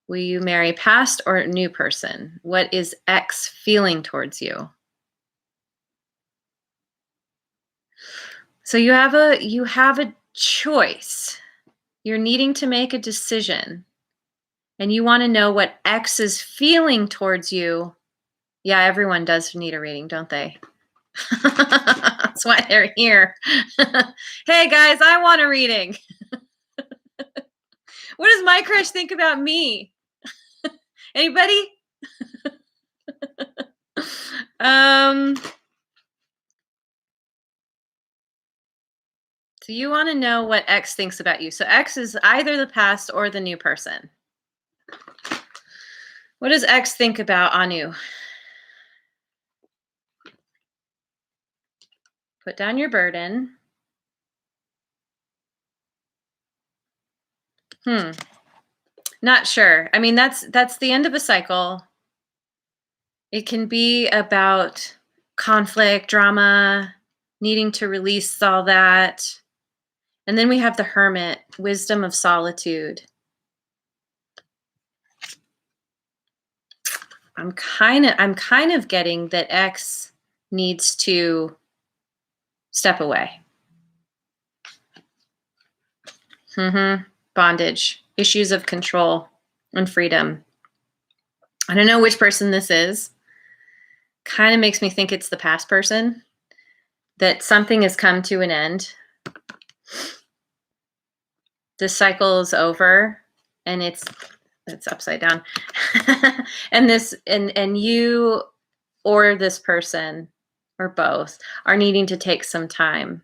Speaker 1: will you marry past or new person? What is X feeling towards you? So you have a choice. You're needing to make a decision. And you want to know what X is feeling towards you. Yeah, everyone does need a reading, don't they? That's why they're here. Hey guys, I want a reading. What does my crush think about me? Anybody? So you want to know what X thinks about you. So X is either the past or the new person. What does X think about Anu? Put down your burden. Not sure. I mean, that's the end of a cycle. It can be about conflict, drama, needing to release all that. And then we have the Hermit, wisdom of solitude. I'm kind of getting that X needs to step away. Bondage, issues of control and freedom. I don't know which person this is. Kind of makes me think it's the past person, that something has come to an end. This cycle is over and it's upside down. and you or this person or both are needing to take some time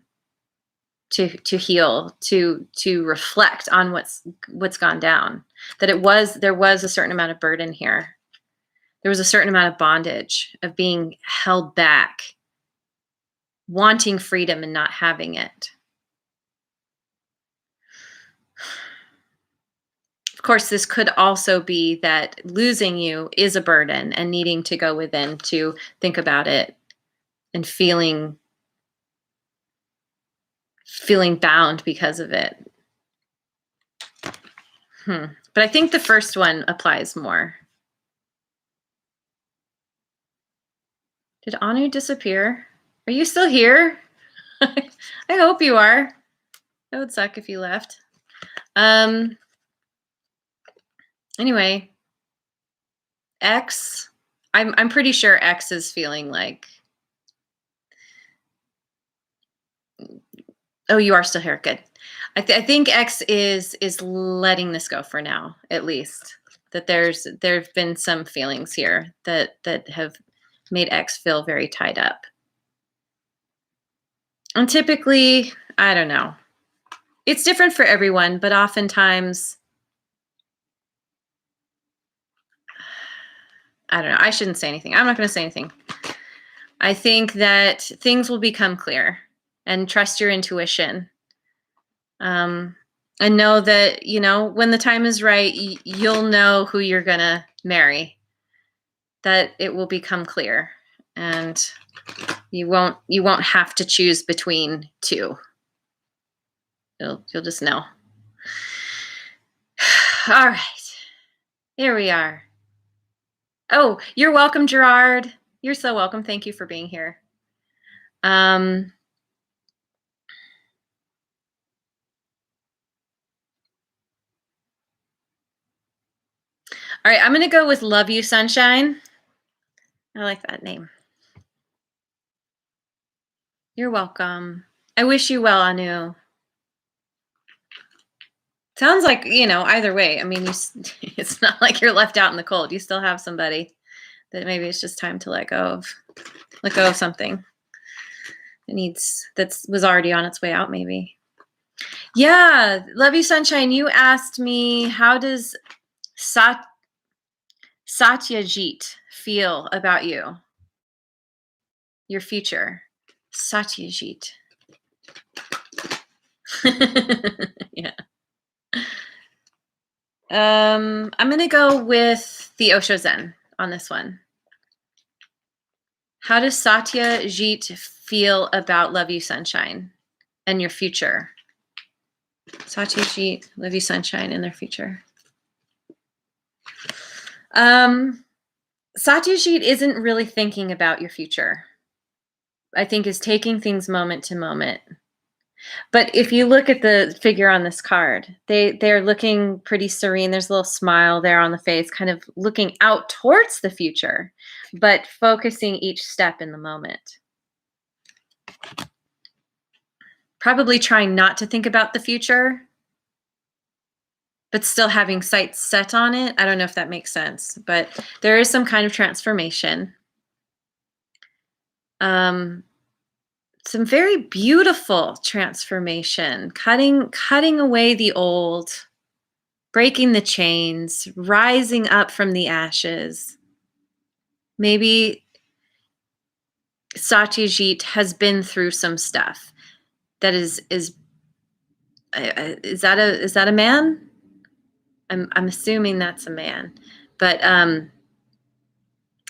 Speaker 1: to heal, to reflect on what's gone down. That there was a certain amount of burden here. There was a certain amount of bondage, of being held back, wanting freedom and not having it. Of course, this could also be that losing you is a burden and needing to go within to think about it and feeling bound because of it. But I think the first one applies more. Did Anu disappear? Are you still here? I hope you are. That would suck if you left. Anyway, X, I'm pretty sure X is feeling like, oh, you are still here. Good. I think X is letting this go for now, at least. That there've been some feelings here that have made X feel very tied up. And typically, I don't know. It's different for everyone, but oftentimes, I don't know. I shouldn't say anything. I'm not going to say anything. I think that things will become clear, and trust your intuition. And know that, when the time is right, you'll know who you're going to marry. That it will become clear, and you won't have to choose between two. You'll just know. All right. Here we are. Oh, you're welcome, Gerard. You're so welcome. Thank you for being here. All right, I'm going to go with Love You, Sunshine. I like that name. You're welcome. I wish you well, Anu. Sounds like, either way. I mean, it's not like you're left out in the cold. You still have somebody that maybe it's just time to let go of something that was already on its way out, maybe. Yeah, Love You, Sunshine. You asked me, how does Satyajit feel about you? Your future. Satyajit. Yeah. I'm going to go with the Osho Zen on this one. How does Satyajit feel about Love You, Sunshine and your future? Satyajit, Love You, Sunshine, and their future. Satyajit isn't really thinking about your future. I think is taking things moment to moment. But if you look at the figure on this card, they're looking pretty serene. There's a little smile there on the face, kind of looking out towards the future, but focusing each step in the moment. Probably trying not to think about the future, but still having sights set on it. I don't know if that makes sense, but there is some kind of transformation. Some very beautiful transformation, cutting away the old, breaking the chains, rising up from the ashes. Maybe Satyajit has been through some stuff. That is that a man? I'm assuming that's a man, but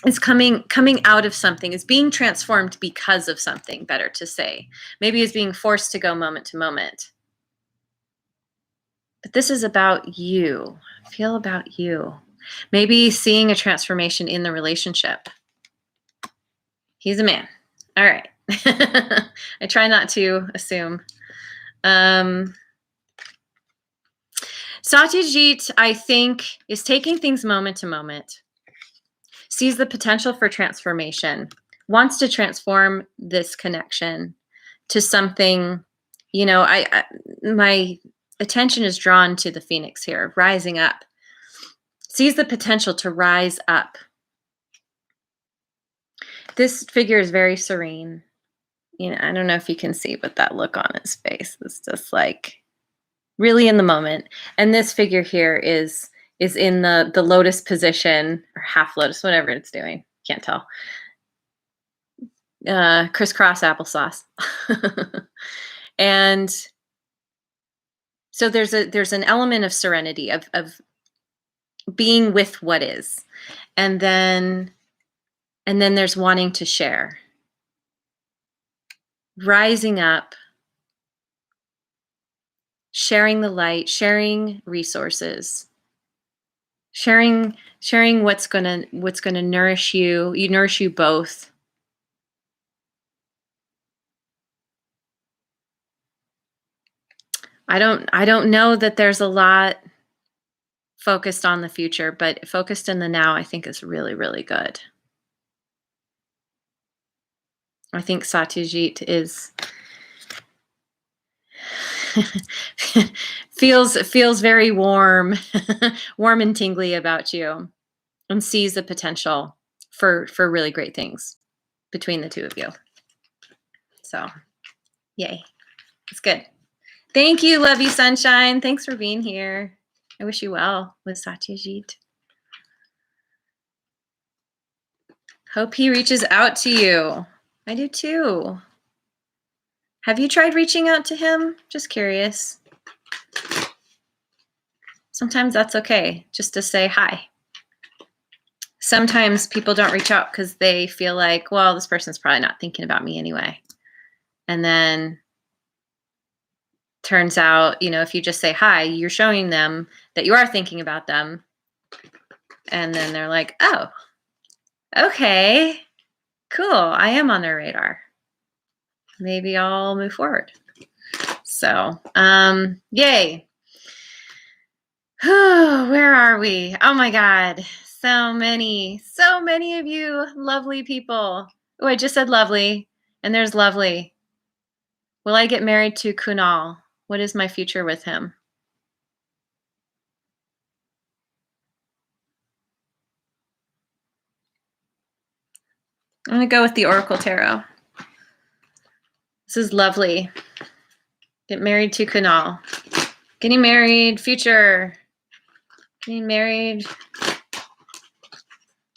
Speaker 1: is coming out of something, is being transformed because of something, better to say. Maybe is being forced to go moment to moment. But this is about you. Feel about you. Maybe seeing a transformation in the relationship. He's a man. All right. I try not to assume. Satyajit, I think, is taking things moment to moment. Sees the potential for transformation. Wants to transform this connection to something, my attention is drawn to the phoenix here, rising up. Sees the potential to rise up. This figure is very serene. I don't know if you can see, but that look on his face is just like really in the moment. And this figure here is in the lotus position, or half lotus, whatever it's doing. Can't tell. Crisscross applesauce. And so there's an element of serenity, of being with what is. And then there's wanting to share. Rising up, sharing the light, sharing resources, sharing what's gonna nourish you. You nourish you both. I don't know that there's a lot focused on the future, but focused in the now, I think is really, really good. I think Satyajit is feels very warm, warm and tingly about you, and sees the potential for really great things between the two of you. So, yay. It's good. Thank you, love you, sunshine. Thanks for being here. I wish you well with Satyajit. Hope he reaches out to you. I do too. Have you tried reaching out to him? Just curious. Sometimes that's okay, just to say hi. Sometimes people don't reach out because they feel like, well, this person's probably not thinking about me anyway. And then turns out, if you just say hi, you're showing them that you are thinking about them. And then they're like, oh, okay, cool. I am on their radar. Maybe I'll move forward. So, yay. Where are we? Oh my God. So many of you lovely people. Oh, I just said lovely, and there's lovely. Will I get married to Kunal? What is my future with him? I'm going to go with the Oracle Tarot. This is lovely. Get married to Kunal. Getting married, future. Getting married.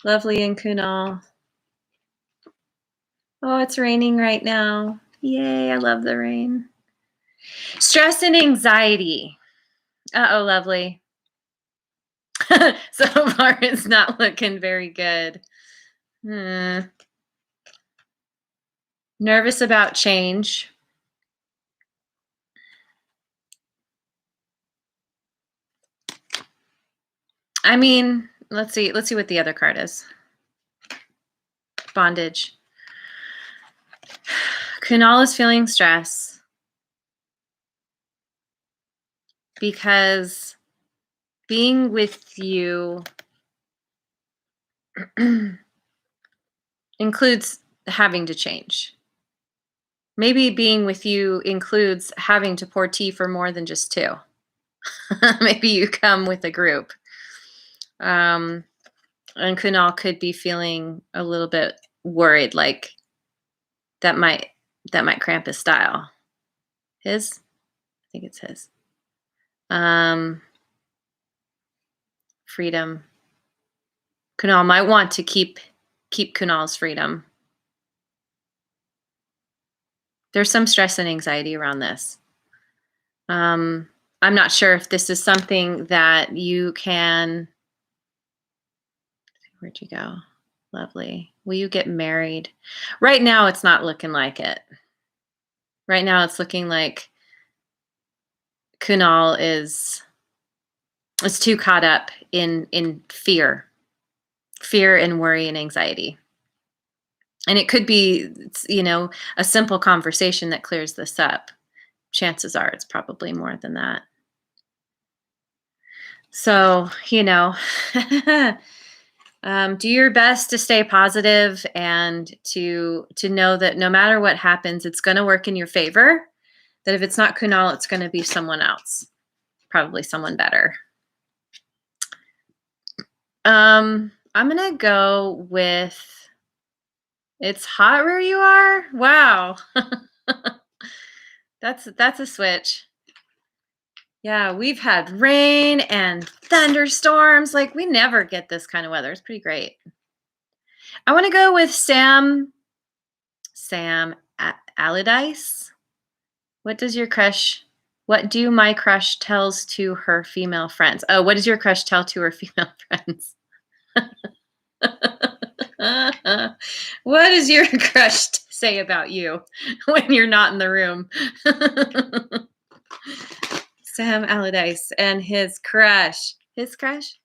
Speaker 1: Lovely and Kunal. Oh, it's raining right now. Yay, I love the rain. Stress and anxiety. Uh-oh, lovely. So far, it's not looking very good. Nervous about change. I mean, let's see what the other card is. Bondage. Kunal is feeling stress because being with you includes having to change. Maybe being with you includes having to pour tea for more than just two. Maybe you come with a group. And Kunal could be feeling a little bit worried, like that might cramp his style. His? I think it's his. Freedom. Kunal might want to keep Kunal's freedom. There's some stress and anxiety around this. I'm not sure if this is something that you can. Where'd you go? Lovely. Will you get married? Right now, it's not looking like it. Right now, it's looking like Kunal is too caught up in fear and worry and anxiety. And it could be, a simple conversation that clears this up. Chances are it's probably more than that. So, do your best to stay positive and to know that no matter what happens, it's going to work in your favor. That if it's not Kunal, it's going to be someone else, probably someone better. I'm going to go with, it's hot where you are? Wow. That's a switch. Yeah, we've had rain and thunderstorms. Like, we never get this kind of weather. It's pretty great. I want to go with Sam Allardyce. What do my crush tells to her female friends? Oh, what does your crush tell to her female friends? What does your crush say about you when you're not in the room? Sam Allardyce and his crush. His crush?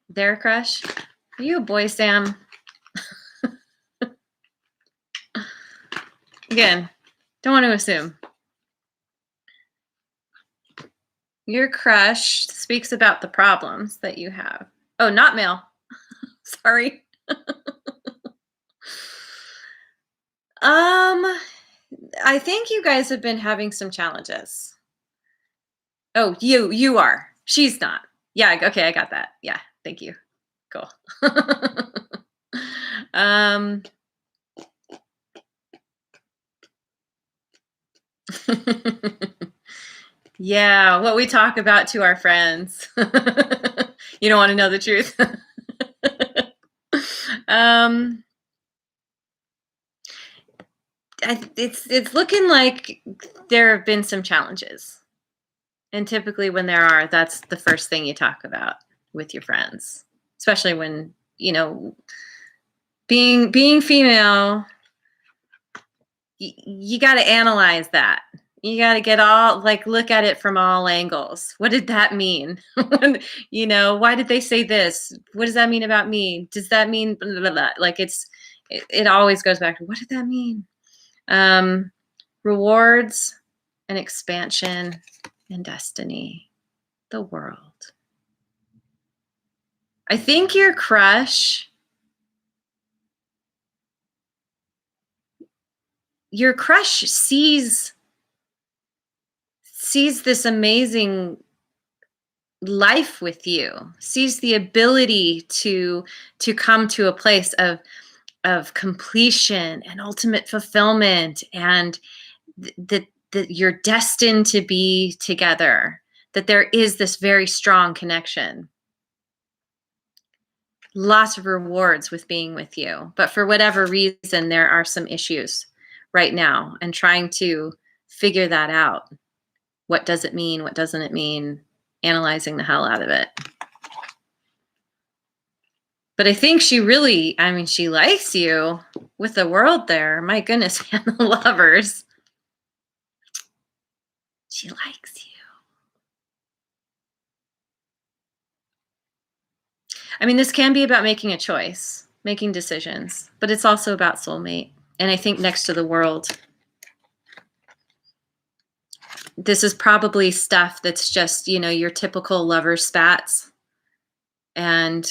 Speaker 1: Their crush? Are you a boy, Sam? Again, don't want to assume. Your crush speaks about the problems that you have. Oh, not male. Sorry. I think you guys have been having some challenges. Oh, you are. She's not. Yeah, okay, I got that. Yeah, thank you. Cool. um, yeah, what we talk about to our friends. You don't want to know the truth. um, it's looking like there have been some challenges, and typically when there are, that's the first thing you talk about with your friends, especially when being female. You got to analyze that. You got to get all like look at it from all angles. What did that mean? Why did they say this? What does that mean about me? Does that mean blah, blah, blah? Like it always goes back to what did that mean? Um, Rewards and expansion and destiny, the world. I think your crush sees this amazing life with you, sees the ability to come to a place of completion and ultimate fulfillment, and that you're destined to be together, that there is this very strong connection, lots of rewards with being with you, but for whatever reason there are some issues right now, and trying to figure that out. What does it mean? What doesn't it mean? Analyzing the hell out of it. But I think she likes you with the world there. My goodness, and the lovers. She likes you. I mean, this can be about making a choice, making decisions, but it's also about soulmate. And I think next to the world, this is probably stuff that's just, your typical lover spats. And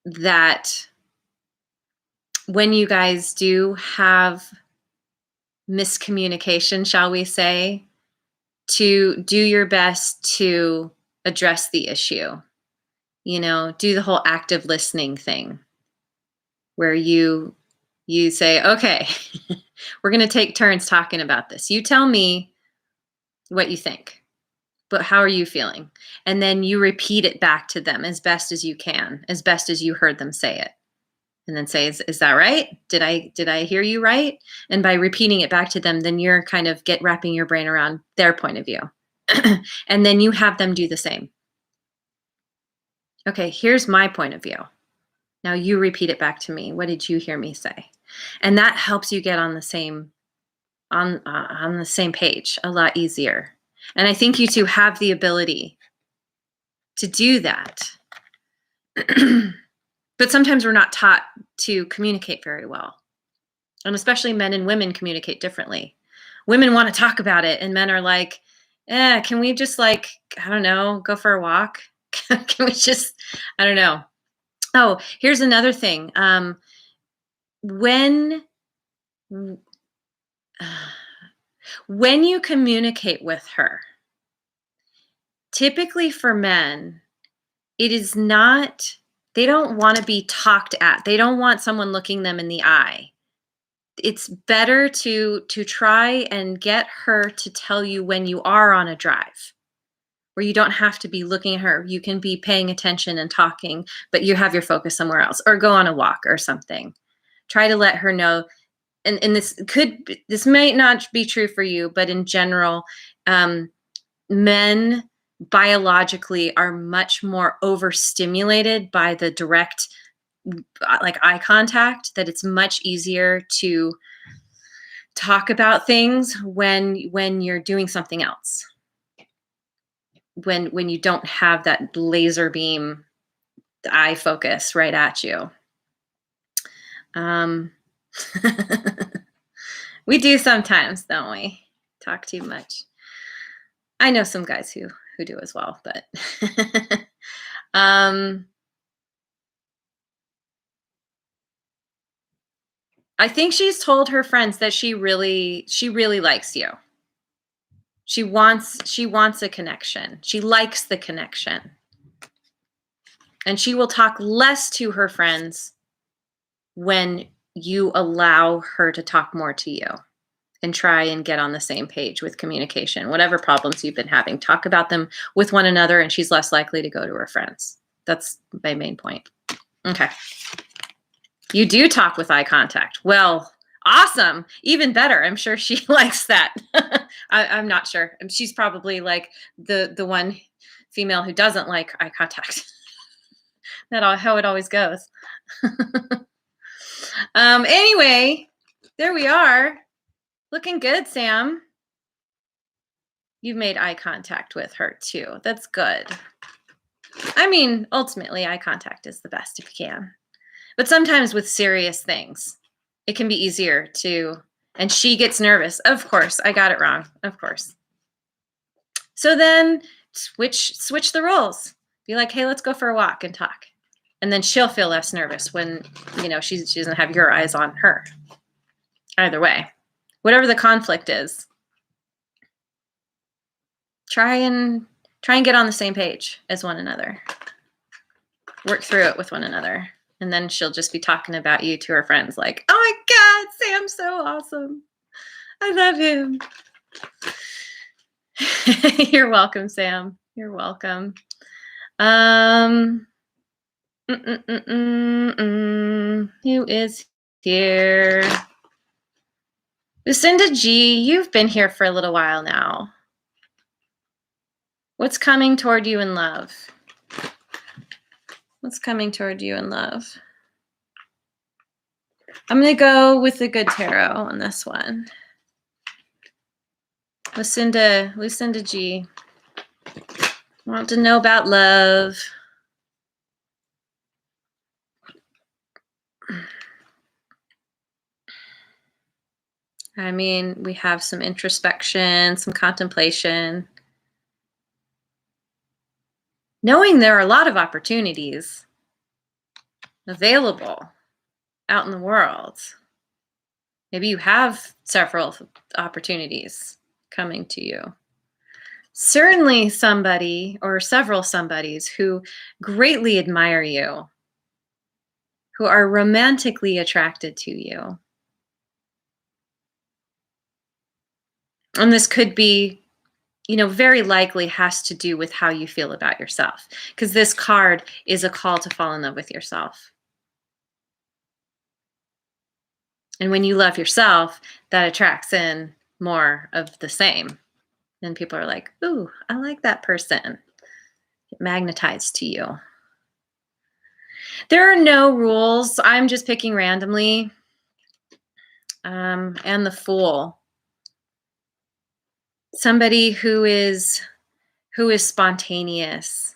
Speaker 1: that when you guys do have miscommunication, shall we say, to do your best to address the issue. Do the whole active listening thing where you say, okay, we're going to take turns talking about this. You tell me what you think, but how are you feeling? And then you repeat it back to them as best as you can, as best as you heard them say it. And then say, is that right? Did I hear you right? And by repeating it back to them, then you're kind of wrapping your brain around their point of view. And then you have them do the same. Okay, here's my point of view. Now you repeat it back to me. What did you hear me say? And that helps you get on the same page a lot easier. And I think you two have the ability to do that. But sometimes we're not taught to communicate very well. And especially men and women communicate differently. Women want to talk about it, and men are like, can we just I don't know, go for a walk? Can we just, I don't know. Oh, here's another thing. When when you communicate with her, typically for men, it is not, they don't want to be talked at. They don't want someone looking them in the eye. It's better to try and get her to tell you when you are on a drive, where you don't have to be looking at her. You can be paying attention and talking, but you have your focus somewhere else, or go on a walk or something. Try to let her know. And this might not be true for you, but in general, men biologically are much more overstimulated by the direct eye contact, that it's much easier to talk about things when you're doing something else, when you don't have that laser beam eye focus right at you. We do sometimes, don't we? Talk too much. I know some guys who do as well, but I think she's told her friends that she really likes you. She wants a connection. She likes the connection. And she will talk less to her friends when you allow her to talk more to you and try and get on the same page with communication. Whatever problems you've been having, talk about them with one another, and she's less likely to go to her friends. That's my main point. Okay. You do talk with eye contact. Well, awesome. Even better. I'm sure she likes that. I'm not sure. She's probably like the one female who doesn't like eye contact. That's how it always goes. Anyway, there we are. Looking good, Sam. You've made eye contact with her too. That's good. I mean, ultimately, eye contact is the best if you can. But sometimes with serious things, it can be easier to, and she gets nervous. Of course, I got it wrong. Of course. So then switch the roles. Be like, hey, let's go for a walk and talk. And then she'll feel less nervous when, she doesn't have your eyes on her. Either way, whatever the conflict is, try and get on the same page as one another. Work through it with one another. And then she'll just be talking about you to her friends like, oh my God, Sam's so awesome. I love him. You're welcome, Sam. You're welcome. Who is here? Lucinda G, you've been here for a little while now. What's coming toward you in love? What's coming toward you in love? I'm going to go with the good tarot on this one. Lucinda G. Want to know about love. I mean, we have some introspection, some contemplation. Knowing there are a lot of opportunities available out in the world. Maybe you have several opportunities coming to you. Certainly somebody or several somebodies who greatly admire you, who are romantically attracted to you. And this could be, very likely has to do with how you feel about yourself, because this card is a call to fall in love with yourself. And when you love yourself, that attracts in more of the same. And people are like, ooh, I like that person. It magnetized to you. There are no rules. I'm just picking randomly. And the Fool. Somebody who is spontaneous,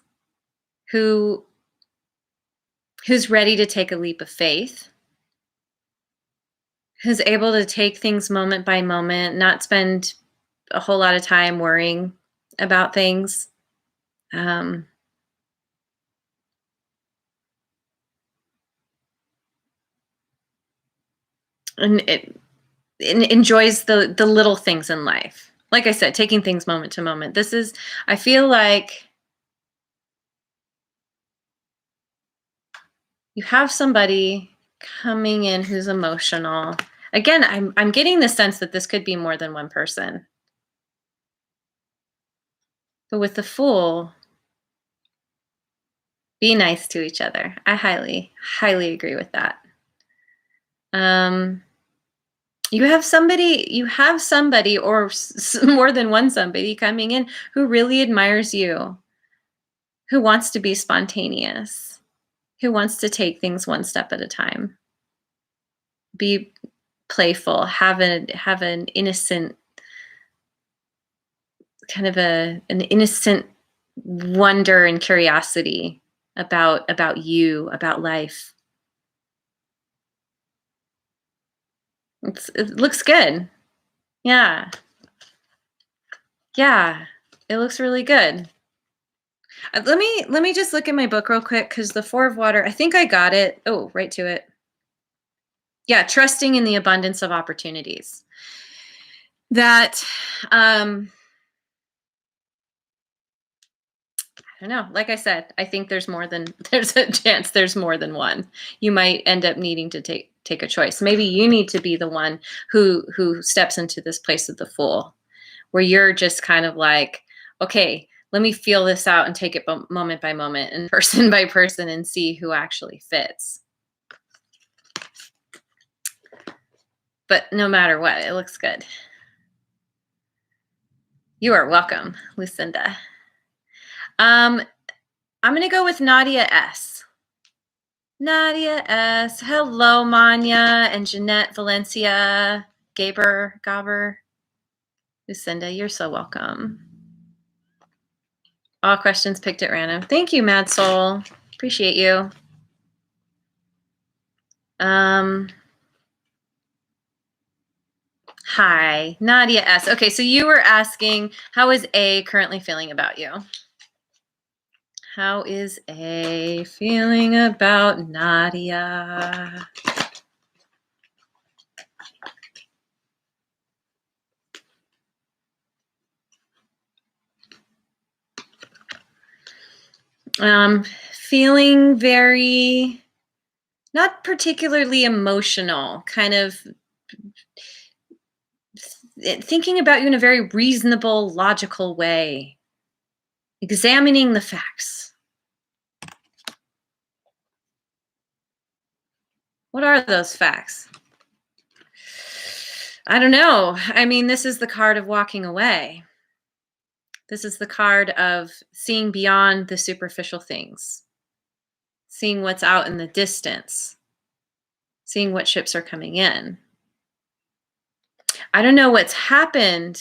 Speaker 1: who's ready to take a leap of faith, who's able to take things moment by moment, not spend a whole lot of time worrying about things. And it enjoys the little things in life. Like I said, taking things moment to moment. I feel like you have somebody coming in who's emotional. Again, I'm getting the sense that this could be more than one person. But with the Fool, be nice to each other. I highly, highly agree with that. You have somebody or more than one somebody coming in who really admires you, who wants to be spontaneous, who wants to take things one step at a time. Be playful, have an innocent, kind of an innocent wonder and curiosity about you, about life. It looks good. Yeah. Yeah, it looks really good. Let me just look at my book real quick, because the Four of Water, I think I got it. Oh, right to it. Yeah, trusting in the abundance of opportunities. That don't know. Like I said, I think there's a chance there's more than one. You might end up needing to take a choice. Maybe you need to be the one who steps into this place of the Fool, where you're just kind of like, okay, let me feel this out and take it moment by moment and person by person and see who actually fits. But no matter what, it looks good. You are welcome, Lucinda. I'm going to go with Nadia S. Nadia S. Hello, Manya and Jeanette Valencia, Gaber. Lucinda, you're so welcome. All questions picked at random. Thank you, Mad Soul. Appreciate you. Hi, Nadia S. Okay, so you were asking, how is A currently feeling about you? How is A feeling about Nadia? Feeling very, not particularly emotional, kind of thinking about you in a very reasonable, logical way, examining the facts. What are those facts? I don't know. I mean, this is the card of walking away. This is the card of seeing beyond the superficial things, seeing what's out in the distance, seeing what ships are coming in. I don't know what's happened.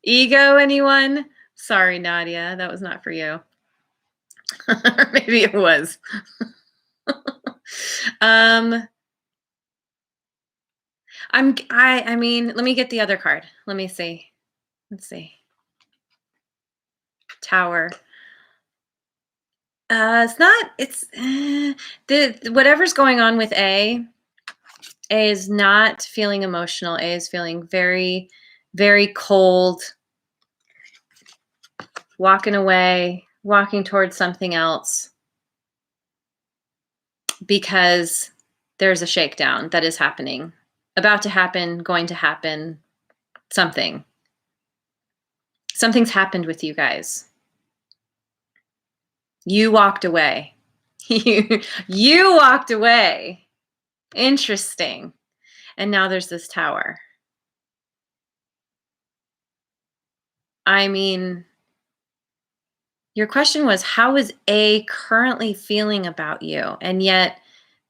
Speaker 1: Ego, anyone? Sorry, Nadia, that was not for you. Or maybe it was. I mean, let me get the other card. Let me see. Let's see. Tower. Whatever's going on with A is not feeling emotional. A is feeling very, very cold, walking away, walking towards something else, because there's a shakedown that is happening, about to happen, going to happen, something. Something's happened with you guys. You walked away. You walked away. Interesting. And now there's this tower. I mean, your question was, how is A currently feeling about you? And yet,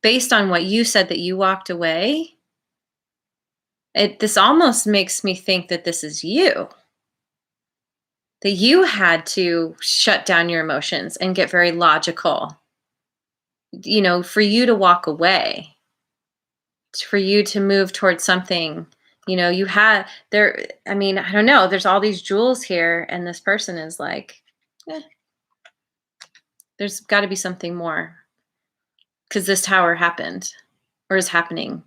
Speaker 1: based on what you said that you walked away, this almost makes me think that this is you. That you had to shut down your emotions and get very logical. You know, for you to walk away, for you to move towards something, you know, you had there. I mean, I don't know. There's all these jewels here, and this person is like, there's got to be something more, because this tower happened or is happening.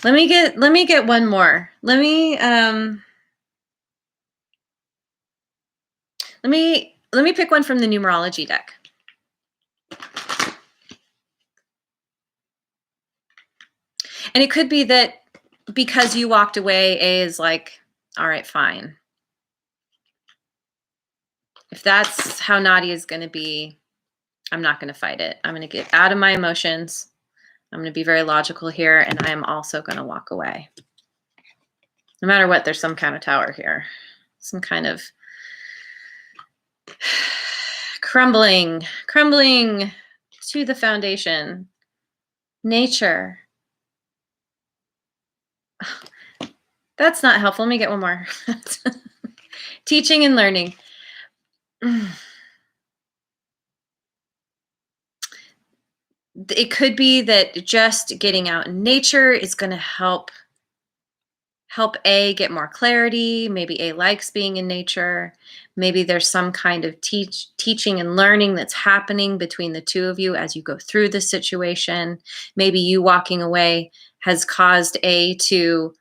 Speaker 1: Let me get one more. Let me pick one from the numerology deck. And it could be that because you walked away, A is like, all right, fine. If that's how Nadia is going to be, I'm not going to fight it. I'm going to get out of my emotions. I'm going to be very logical here, and I am also going to walk away. No matter what, there's some kind of tower here. Some kind of crumbling to the foundation. Nature. That's not helpful. Let me get one more. Teaching and learning. It could be that just getting out in nature is going to help A get more clarity. Maybe A likes being in nature. Maybe there's some kind of teaching and learning that's happening between the two of you as you go through this situation. Maybe you walking away has caused A to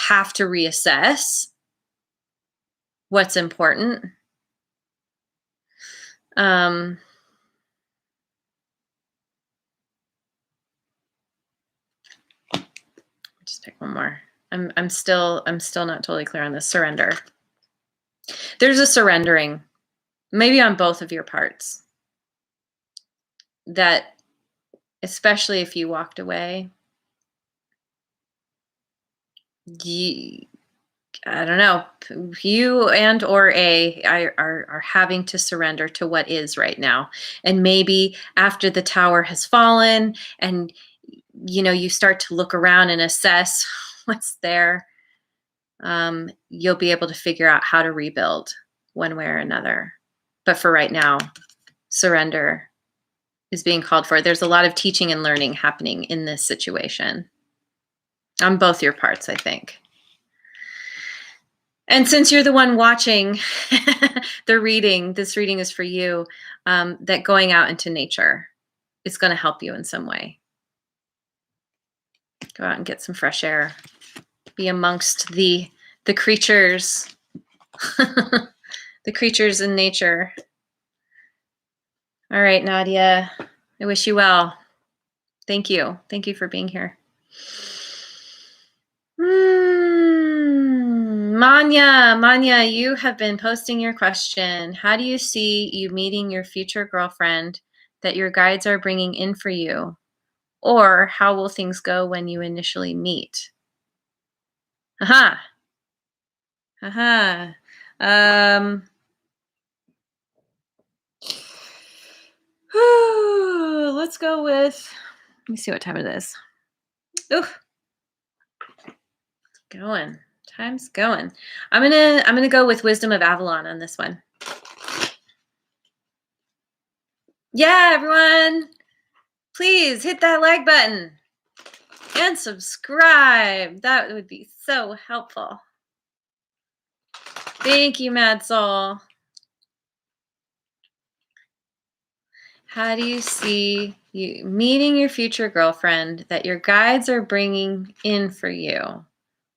Speaker 1: have to reassess what's important. Just pick one more. I'm still not totally clear on this. Surrender. There's a surrendering, maybe on both of your parts, that especially if you walked away, I don't know, you and or are having to surrender to what is right now. And maybe after the tower has fallen and you start to look around and assess what's there, you'll be able to figure out how to rebuild one way or another. But for right now, surrender is being called for. There's a lot of teaching and learning happening in this situation on both your parts, I think. And since you're the one watching the reading, this reading is for you, that going out into nature is going to help you in some way. Go out and get some fresh air. Be amongst the creatures, the creatures in nature. All right, Nadia, I wish you well. Thank you. Thank you for being here. Manya, you have been posting your question. How do you see you meeting your future girlfriend that your guides are bringing in for you? Or how will things go when you initially meet? Aha. Aha. Let's go with, let me see what time it is. Ooh. Going. Time's going. I'm gonna go with Wisdom of Avalon on this one. Yeah, everyone, please hit that like button and subscribe. That would be so helpful. Thank you, Mad Soul. How do you see you meeting your future girlfriend that your guides are bringing in for you?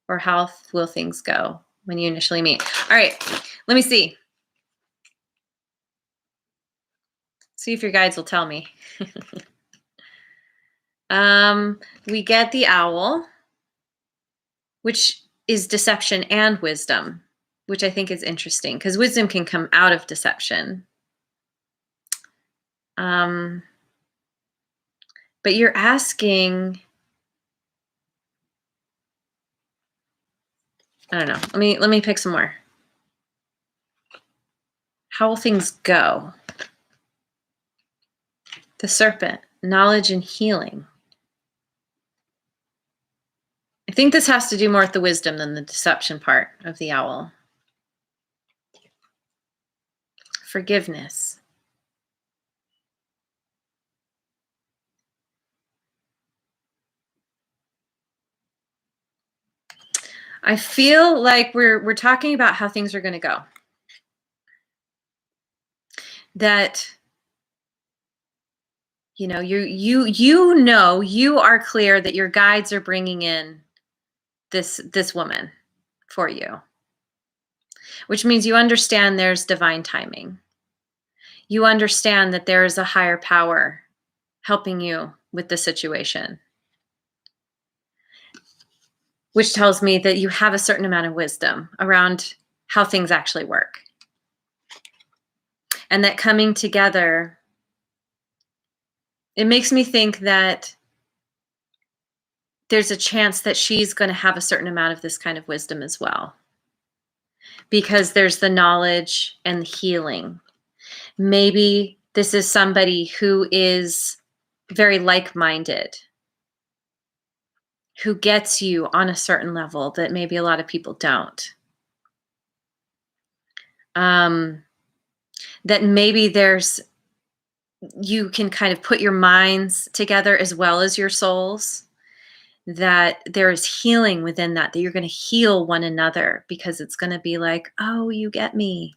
Speaker 1: Or how will things go when you initially meet? All right, let me see. See if your guides will tell me. We get the owl, which is deception and wisdom, which I think is interesting because wisdom can come out of deception. But you're asking, I don't know. Let me pick some more. How will things go? The serpent, knowledge and healing. I think this has to do more with the wisdom than the deception part of the owl. Forgiveness. I feel like we're talking about how things are going to go. That you are clear that your guides are bringing in this woman for you, which means you understand there's divine timing. You understand that there is a higher power helping you with the situation, which tells me that you have a certain amount of wisdom around how things actually work. And that coming together, it makes me think that there's a chance that she's going to have a certain amount of this kind of wisdom as well. Because there's the knowledge and the healing. Maybe this is somebody who is very like-minded, who gets you on a certain level that maybe a lot of people don't. That maybe you can kind of put your minds together as well as your souls, that there is healing within that you're going to heal one another, because it's going to be like, oh, you get me.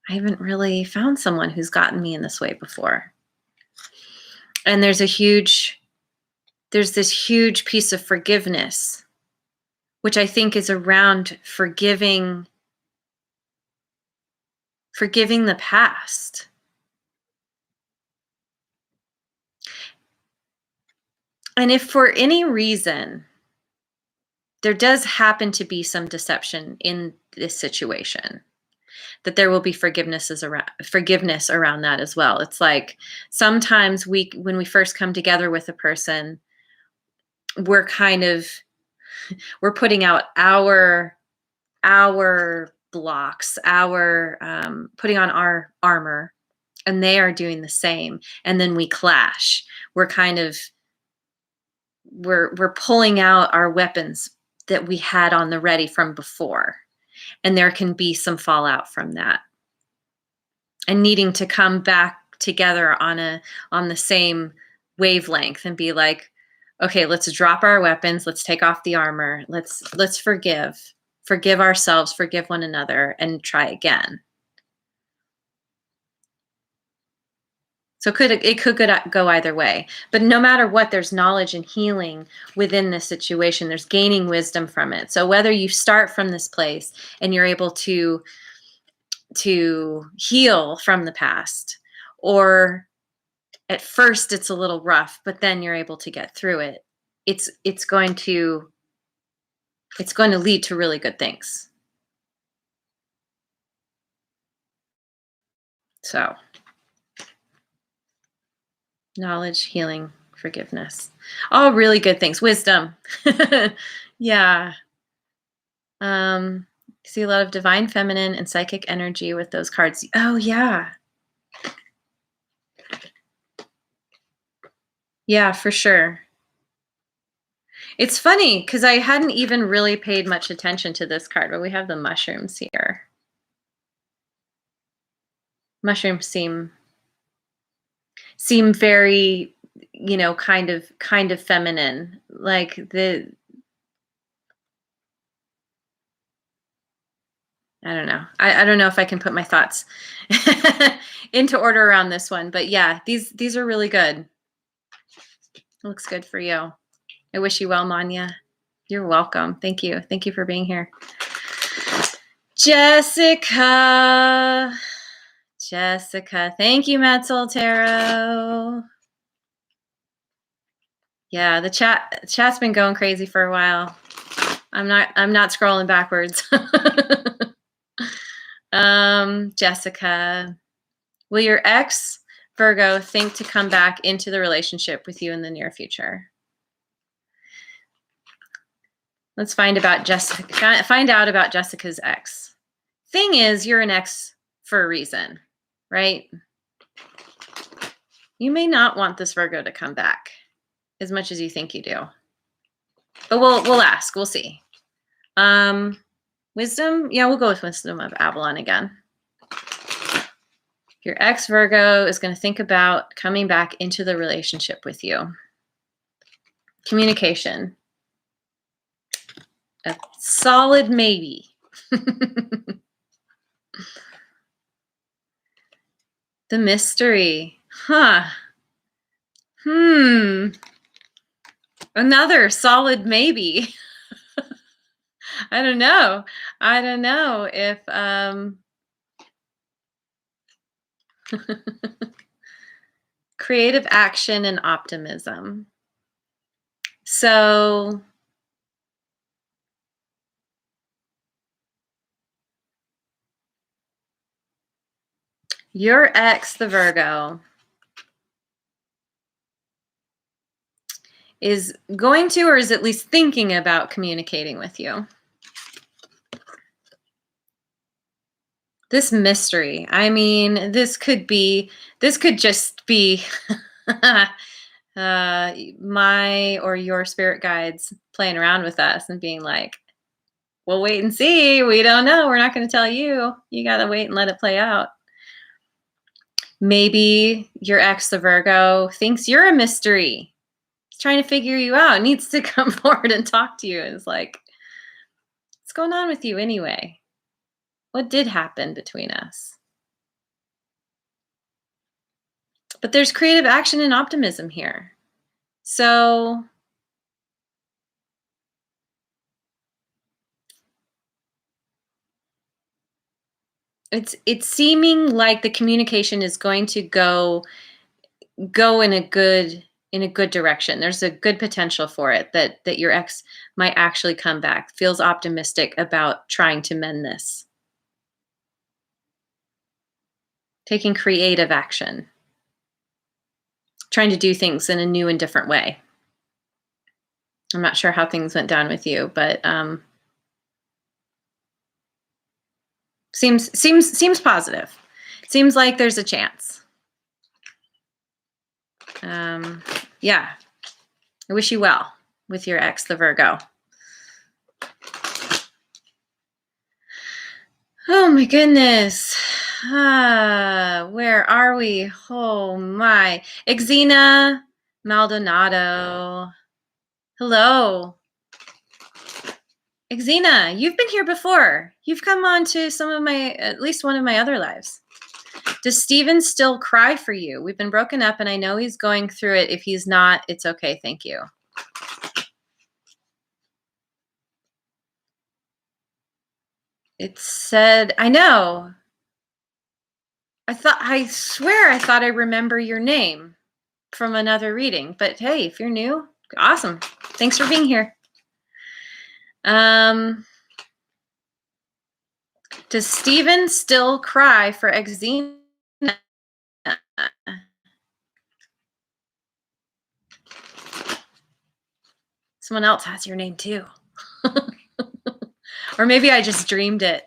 Speaker 1: I haven't really found someone who's gotten me in this way before. And there's this huge piece of forgiveness which I think is around forgiving the past. And if for any reason there does happen to be some deception in this situation, that there will be forgiveness around that as well. It's like sometimes when we first come together with a person, we're kind of we're putting out our blocks, our putting on our armor, and they are doing the same, and then we clash. We're kind of we're pulling out our weapons that we had on the ready from before, and there can be some fallout from that, and needing to come back together on the same wavelength and be like, okay, let's drop our weapons, let's take off the armor, let's forgive ourselves, forgive one another, and try again. So it could go either way. But no matter what, there's knowledge and healing within this situation. There's gaining wisdom from it. So whether you start from this place and you're able to heal from the past, or at first it's a little rough, but then you're able to get through it, it's going to lead to really good things. So knowledge, healing, forgiveness, all really good things. Wisdom. Yeah. See a lot of divine feminine and psychic energy with those cards. Oh yeah. Yeah, for sure. It's funny because I hadn't even really paid much attention to this card, but we have the mushrooms here. Mushrooms seem very, kind of feminine. Like I don't know. I don't know if I can put my thoughts into order around this one, but yeah, these are really good. Looks good for you. I wish you well, Manya. You're welcome. Thank you. Thank you for being here. Jessica. Thank you, Metzel Tarot. Yeah, the chat's been going crazy for a while. I'm not scrolling backwards. Jessica, will your ex Virgo think to come back into the relationship with you in the near future? Let's find out about Jessica's ex. Thing is, you're an ex for a reason, right? You may not want this Virgo to come back as much as you think you do. But we'll ask. We'll see. Wisdom? Yeah, we'll go with Wisdom of Avalon again. Your ex Virgo is going to think about coming back into the relationship with you. Communication. A solid maybe. The mystery. Huh. Another solid maybe. I don't know if creative action and optimism. So your ex, the Virgo, is going to, or is at least thinking about, communicating with you. This mystery. I mean, this could just be my or your spirit guides playing around with us and being like, we'll wait and see. We don't know. We're not going to tell you. You got to wait and let it play out. Maybe your ex, the Virgo, thinks you're a mystery. He's trying to figure you out, needs to come forward and talk to you. And it's like, what's going on with you anyway? What did happen between us? But there's creative action and optimism here. So It's seeming like the communication is going to go in a good direction. There's a good potential for it that your ex might actually come back. Feels optimistic about trying to mend this. Taking creative action. Trying to do things in a new and different way. I'm not sure how things went down with you, but seems positive. Seems like there's a chance. Yeah. I wish you well with your ex, the Virgo. Oh my goodness. Where are we? Oh my. Exina Maldonado. Hello. Exina, you've been here before. You've come on to at least one of my other lives. Does Steven still cry for you? We've been broken up and I know he's going through it. If he's not, it's okay. Thank you. It said, I know. I swear I thought I remember your name from another reading, but hey, if you're new, awesome. Thanks for being here. Does Steven still cry for Exina? Someone else has your name too. Or maybe I just dreamed it.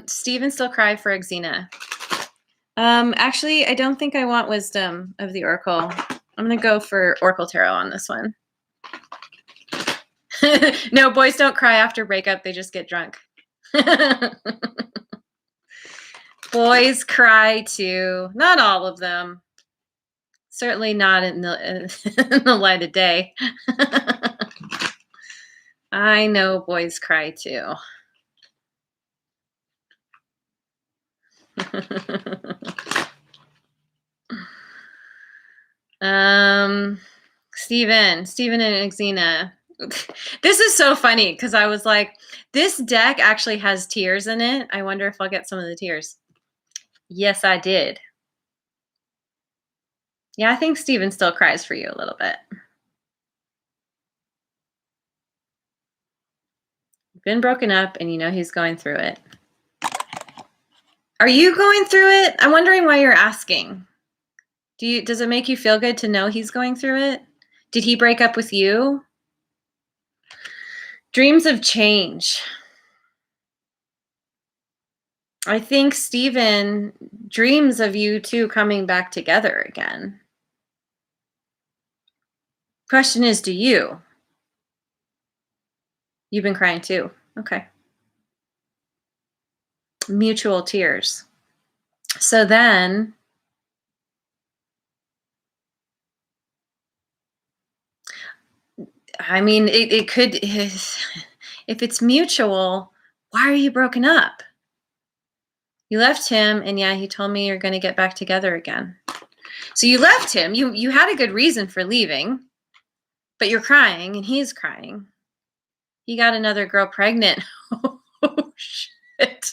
Speaker 1: Steven still cry for Exina. Actually, I don't think I want wisdom of the Oracle. I'm going to go for Oracle Tarot on this one. No, boys don't cry after breakup. They just get drunk. Boys cry too. Not all of them. Certainly not in the light of day. I know boys cry too. Steven and Exina. This is so funny because I was like, this deck actually has tears in it. I wonder if I'll get some of the tears. Yes, I did. Yeah, I think Steven still cries for you a little bit. Been broken up and you know he's going through it. Are you going through it? I'm wondering why you're asking. Does it make you feel good to know he's going through it? Did he break up with you? Dreams of change. I think Steven dreams of you two coming back together again. Question is, do you? You've been crying too. Okay. Mutual tears. So then, I mean, it could, if it's mutual, why are you broken up? You left him, and yeah, he told me you're going to get back together again. So you left him. You had a good reason for leaving, but you're crying, and he's crying. He got another girl pregnant. Oh, shit.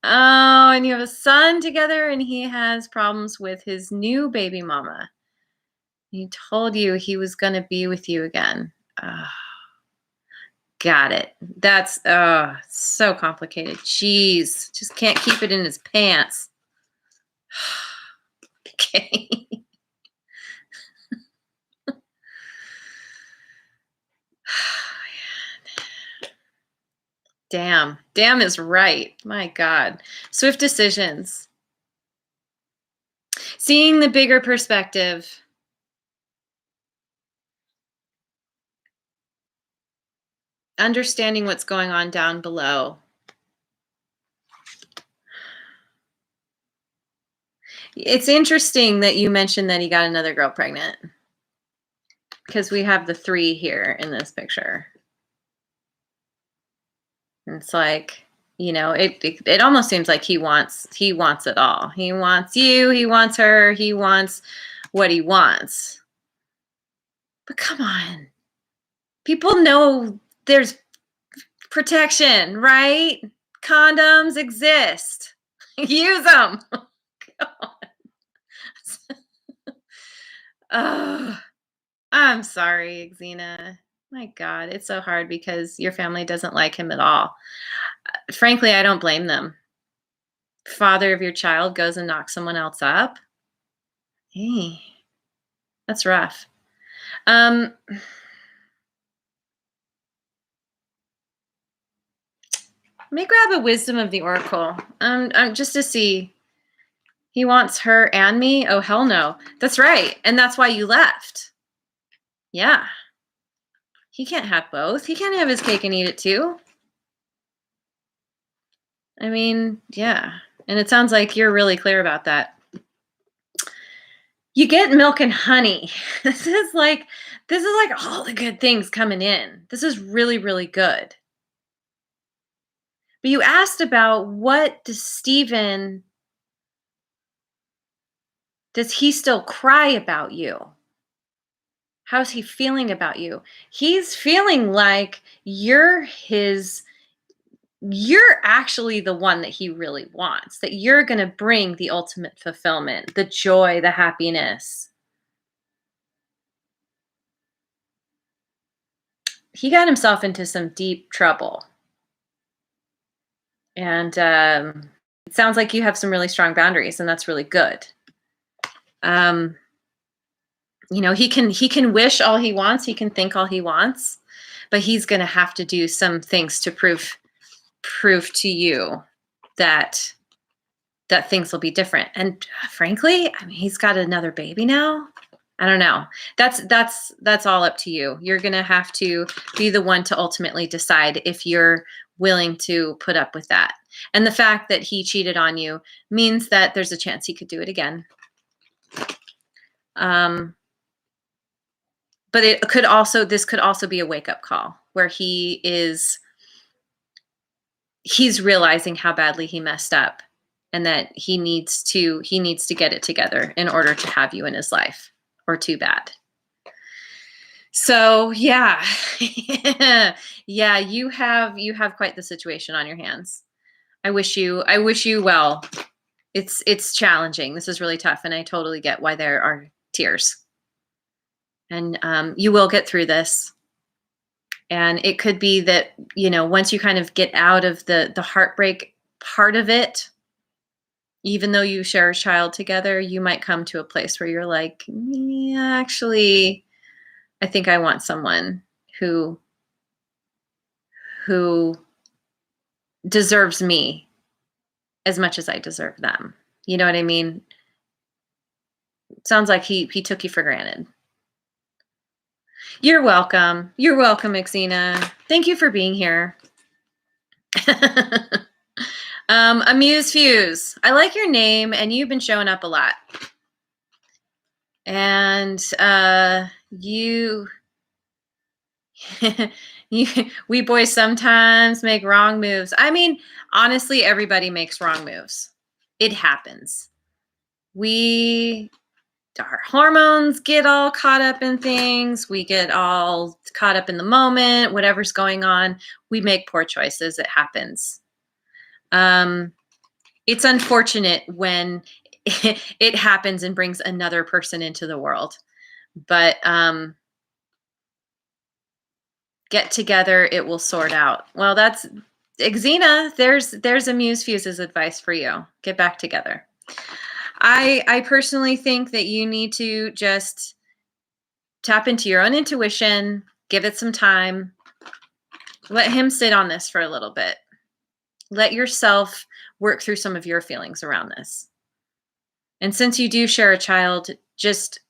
Speaker 1: Oh, and you have a son together, and he has problems with his new baby mama. He told you he was going to be with you again. Got it. That's so complicated. Jeez, just can't keep it in his pants. Okay. Damn. Damn is right. My God. Swift decisions. Seeing the bigger perspective. Understanding what's going on down below. It's interesting that you mentioned that he got another girl pregnant, because we have the 3 here in this picture. And it's like, you know, it almost seems like he wants it all. He wants you, he wants her, he wants what he wants. But come on. People know there's Protection, right? Condoms exist. Use them. Oh, I'm sorry, Xena. My God, it's so hard because your family doesn't like him at all. Frankly, I don't blame them. Father of your child goes and knocks someone else up. Hey, that's rough. Let me grab a wisdom of the oracle. Just to see. He wants her and me? Oh, hell no. That's right. And that's why you left. Yeah. He can't have both. He can't have his cake and eat it too. I mean, yeah. And it sounds like you're really clear about that. You get milk and honey. This is like all the good things coming in. This is really, really good. But you asked about what does he still cry about you? How's he feeling about you? He's feeling like you're actually the one that he really wants, that you're going to bring the ultimate fulfillment, the joy, the happiness. He got himself into some deep trouble. And it sounds like you have some really strong boundaries, and that's really good. He can wish all he wants, he can think all he wants, but he's going to have to do some things to prove to you that things will be different. And frankly, I mean, he's got another baby now. I don't know. That's all up to you. You're going to have to be the one to ultimately decide if you're willing to put up with that. And the fact that he cheated on you means that there's a chance he could do it again. But this could also be a wake-up call where he's realizing how badly he messed up and that he needs to get it together in order to have you in his life, or too bad. So yeah. Yeah, you have quite the situation on your hands. I wish you well. It's challenging. This is really tough, and I totally get why there are tears. And you will get through this. And it could be that, once you kind of get out of the heartbreak part of it, even though you share a child together, you might come to a place where you're like, yeah, actually, I think I want someone who deserves me as much as I deserve them. You know what I mean? Sounds like he took you for granted. You're welcome. You're welcome, Xena. Thank you for being here. Amuse Fuse. I like your name, and you've been showing up a lot. And we boys sometimes make wrong moves. I mean, honestly, everybody makes wrong moves. It happens. Our hormones get all caught up in things. We get all caught up in the moment, whatever's going on. We make poor choices. It happens. It's unfortunate when it happens and brings another person into the world. But get together, it will sort out. Well, that's Xena. There's Amuse Fuse's advice for you. Get back together. I personally think that you need to just tap into your own intuition, give it some time, let him sit on this for a little bit. Let yourself work through some of your feelings around this. And since you do share a child, just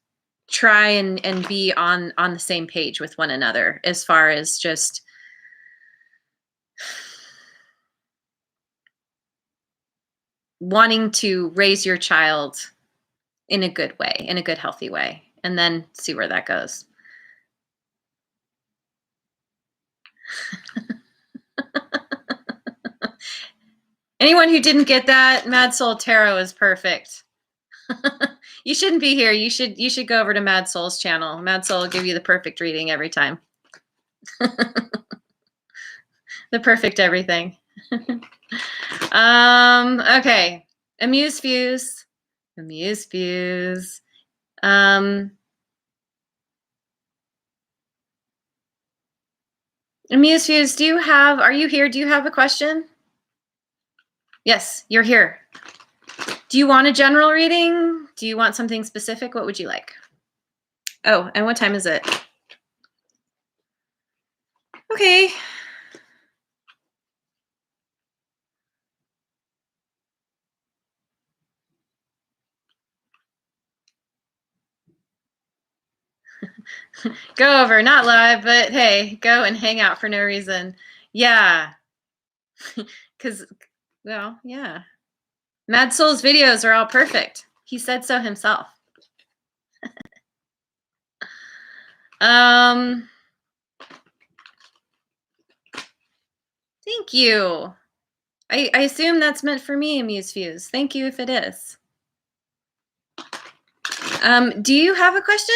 Speaker 1: try and be on the same page with one another as far as just wanting to raise your child in a good way, in a good, healthy way, and then see where that goes. Anyone who didn't get that, Mad Soul Tarot is perfect. You shouldn't be here. You should go over to Mad Soul's channel. Mad Soul will give you the perfect reading every time. The perfect everything. Okay. Amuse Fuse. Amuse Fuse. Amuse Fuse, are you here? Do you have a question? Yes, you're here. Do you want a general reading? Do you want something specific? What would you like? Oh, and what time is it? Okay. Go over, not live, but hey, go and hang out for no reason. Yeah. Because, well, yeah. Mad Soul's videos are all perfect. He said so himself. Thank you. I assume that's meant for me, Amuse Fuse. Thank you if it is. Do you have a question?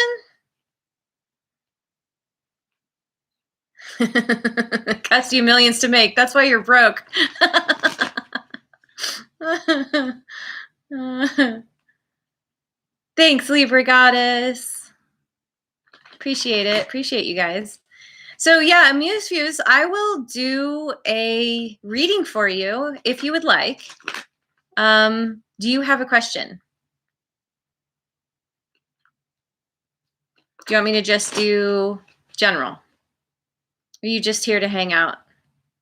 Speaker 1: Cost you millions to make. That's why you're broke. Thanks, Libra Goddess. Appreciate it. Appreciate you guys. So yeah, Amuse Fuse, I will do a reading for you if you would like. Do you have a question? Do you want me to just do general? Or are you just here to hang out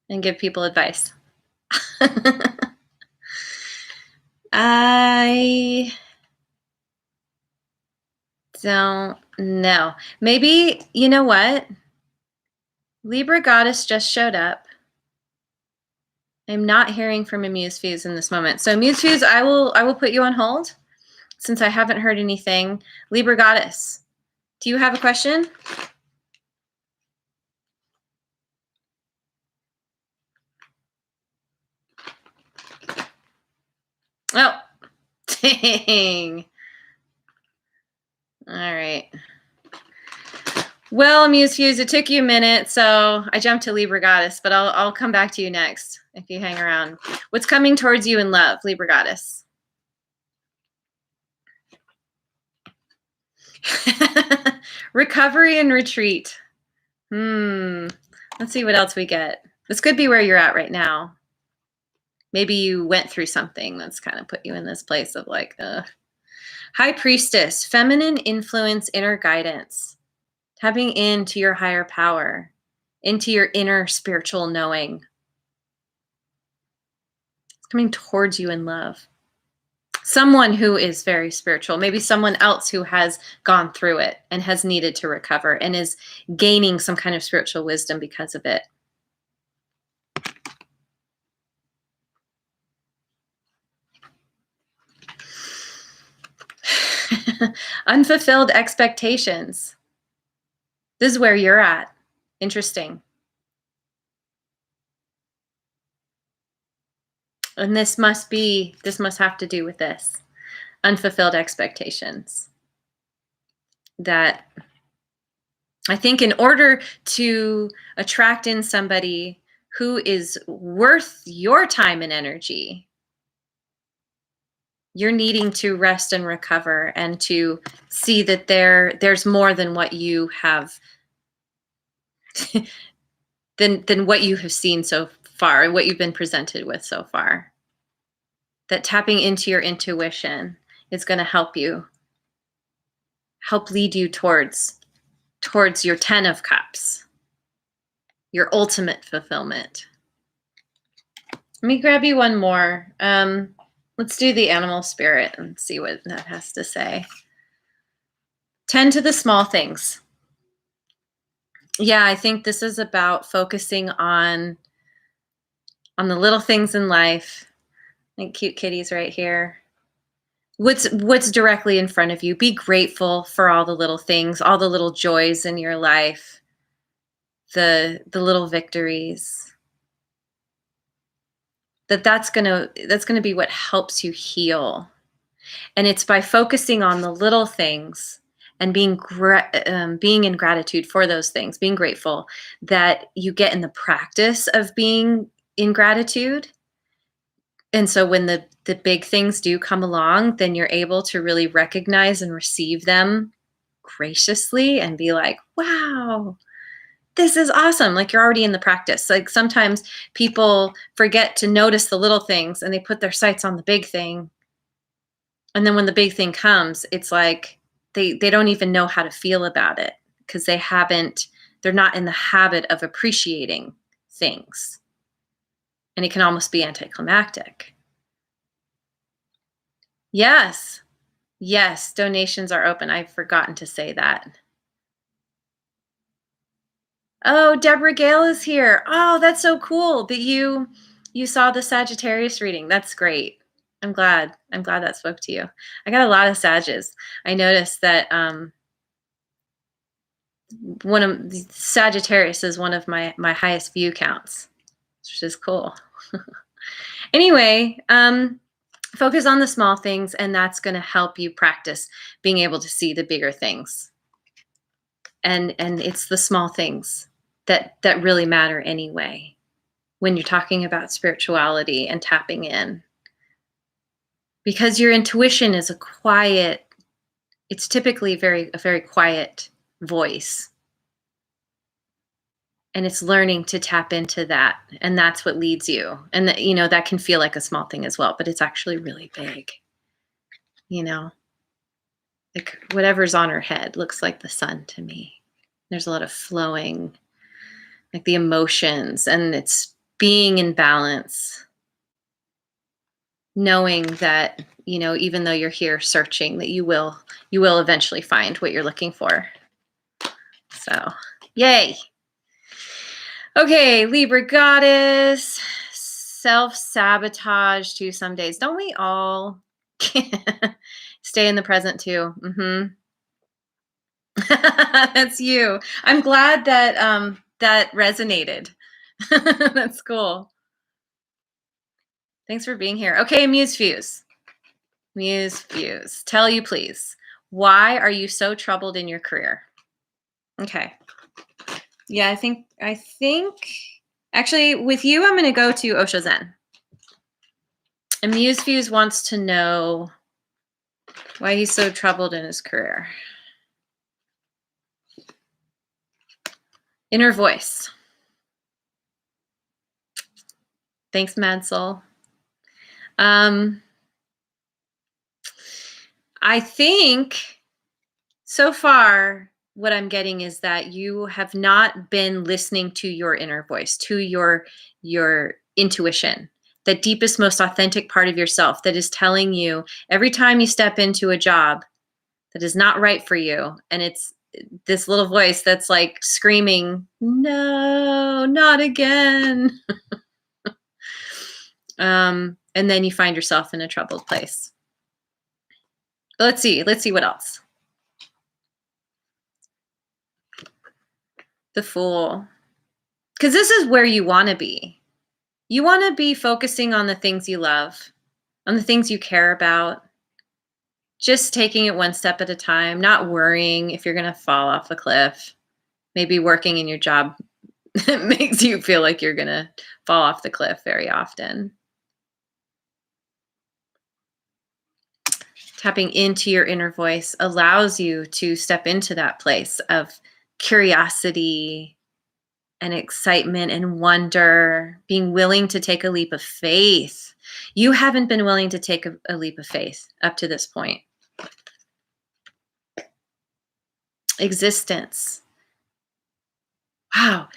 Speaker 1: and give people advice? I don't know. Maybe, you know what? Libra Goddess just showed up. I'm not hearing from Amuse Fuse in this moment. So Amuse Fuse, I will put you on hold since I haven't heard anything. Libra Goddess, do you have a question? Oh, dang. All right. Well, Amuse Fuse, it took you a minute, so I jumped to Libra Goddess, but I'll come back to you next if you hang around. What's coming towards you in love, Libra Goddess? Recovery and retreat. Let's see what else we get. This could be where you're at right now. Maybe you went through something that's kind of put you in this place of like, High Priestess, feminine influence, inner guidance, tapping into your higher power, into your inner spiritual knowing. It's coming towards you in love. Someone who is very spiritual, maybe someone else who has gone through it and has needed to recover and is gaining some kind of spiritual wisdom because of it. Unfulfilled expectations. This is where you're at. Interesting. And this must have to do with this. Unfulfilled expectations. That I think in order to attract in somebody who is worth your time and energy, you're needing to rest and recover and to see that there's more than what you have than what you have seen so far and what you've been presented with so far. That tapping into your intuition is going to help lead you towards your 10 of Cups, your ultimate fulfillment. Let me grab you one more. Let's do the animal spirit and see what that has to say. Tend to the small things. Yeah, I think this is about focusing on the little things in life. Like cute kitties right here. What's directly in front of you. Be grateful for all the little things, all the little joys in your life, the little victories. That's gonna be what helps you heal. And it's by focusing on the little things and being in gratitude for those things, being grateful, that you get in the practice of being in gratitude. And so when the big things do come along, then you're able to really recognize and receive them graciously and be like, wow, this is awesome. Like you're already in the practice. Like sometimes people forget to notice the little things and they put their sights on the big thing. And then when the big thing comes, it's like they don't even know how to feel about it because they're not in the habit of appreciating things. And it can almost be anticlimactic. Yes. Yes, donations are open. I've forgotten to say that. Oh, Deborah Gale is here. Oh, that's so cool that you saw the Sagittarius reading. That's great. I'm glad. I'm glad that spoke to you. I got a lot of Sages. I noticed that one of Sagittarius is one of my highest view counts, which is cool. Anyway, focus on the small things, and that's going to help you practice being able to see the bigger things. And it's the small things that really matter anyway when you're talking about spirituality and tapping in. Because your intuition is it's typically a very quiet voice. And it's learning to tap into that. And that's what leads you. And that can feel like a small thing as well, but it's actually really big. Like whatever's on her head looks like the sun to me. There's a lot of flowing, like the emotions, and it's being in balance. Knowing that, even though you're here searching, that you will eventually find what you're looking for. So, yay. Okay, Libra goddess, self-sabotage too some days. Don't we all stay in the present too? Mm-hmm. That's you. I'm glad that that resonated. That's cool. Thanks for being here. Okay, Muse Fuse. Muse Fuse. Tell you please. Why are you so troubled in your career? Okay. Yeah, I think actually with you, I'm going to go to Osho Zen. And Muse Fuse wants to know why he's so troubled in his career. Inner voice. Thanks, Mad Soul. I think so far what I'm getting is that you have not been listening to your inner voice, to your intuition, the deepest, most authentic part of yourself that is telling you every time you step into a job that is not right for you, and it's this little voice that's like screaming, no, not again. And then you find yourself in a troubled place. Let's see what else. The Fool. Because this is where you want to be. You want to be focusing on the things you love, on the things you care about, just taking it one step at a time, not worrying if you're going to fall off a cliff. Maybe working in your job makes you feel like you're going to fall off the cliff very often. Tapping into your inner voice allows you to step into that place of curiosity and excitement and wonder, being willing to take a leap of faith. You haven't been willing to take a leap of faith up to this point. Existence. Wow.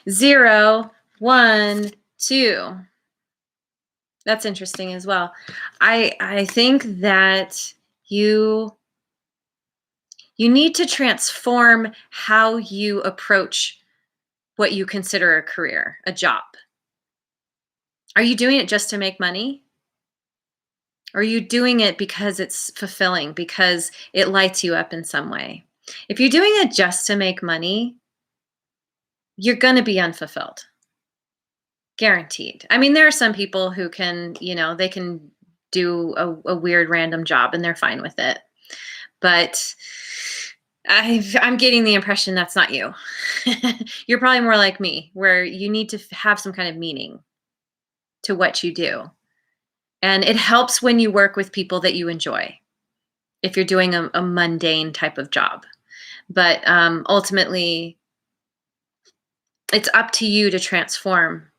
Speaker 1: 0, 1, 2. That's interesting as well. I think that you need to transform how you approach what you consider a career, a job. Are you doing it just to make money? Or are you doing it because it's fulfilling, because it lights you up in some way? If you're doing it just to make money, you're going to be unfulfilled. Guaranteed. I mean, there are some people who can, they can do a weird random job and they're fine with it. But I'm getting the impression that's not you. You're probably more like me, where you need to have some kind of meaning to what you do. And it helps when you work with people that you enjoy, if you're doing a mundane type of job. But ultimately, it's up to you to transform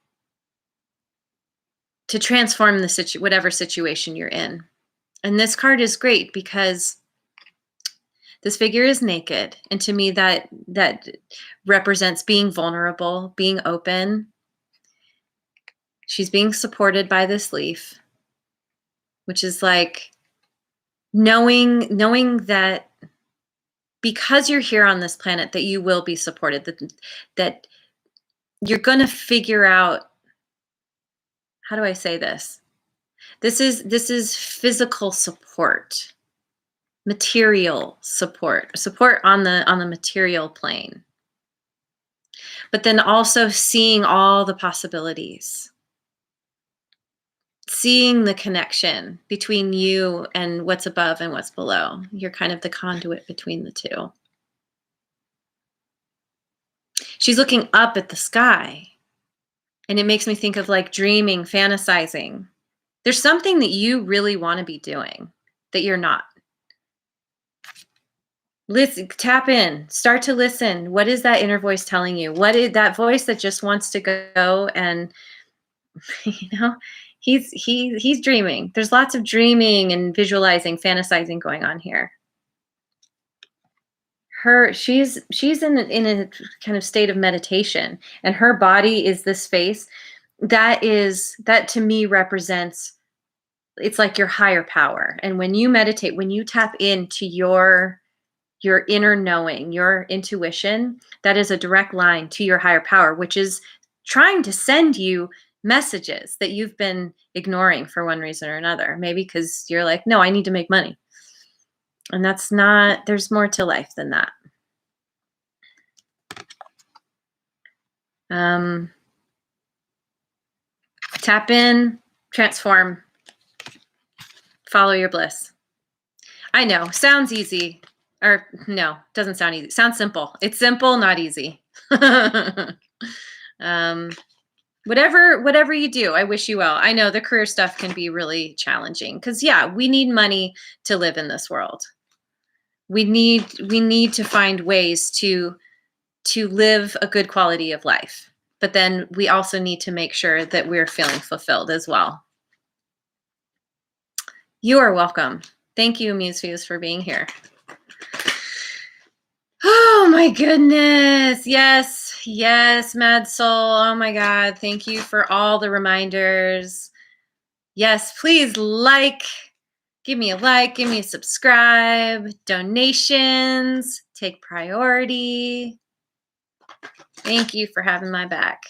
Speaker 1: whatever situation you're in. And this card is great because this figure is naked, and to me that represents being vulnerable, being open. She's being supported by this leaf, which is like knowing that because you're here on this planet, that you will be supported, that you're going to figure out, how do I say this? This is physical support, material support on the material plane. But then also seeing all the possibilities, seeing the connection between you and what's above and what's below. You're kind of the conduit between the two. She's looking up at the sky, and it makes me think of like dreaming, fantasizing. There's something that you really want to be doing that you're not. Listen, tap in, start to listen. What is that inner voice telling you? What is that voice that just wants to go and, he's dreaming. There's lots of dreaming and visualizing, fantasizing going on here. She's in a kind of state of meditation, and her body is this face that to me represents, it's like your higher power. And when you meditate, when you tap into your inner knowing, your intuition, that is a direct line to your higher power, which is trying to send you messages that you've been ignoring for one reason or another. Maybe because you're like, no, I need to make money. And that's not, there's more to life than that. Tap in, transform, follow your bliss. I know, sounds easy. Or no, doesn't sound easy. Sounds simple. It's simple, not easy. Whatever you do, I wish you well. I know the career stuff can be really challenging because, yeah, we need money to live in this world. We need to find ways to live a good quality of life. But then we also need to make sure that we're feeling fulfilled as well. You are welcome. Thank you, Muse for being here. Oh my goodness. Yes, Mad Soul. Oh my God. Thank you for all the reminders. Yes, please give me a subscribe, donations, take priority. Thank you for having my back.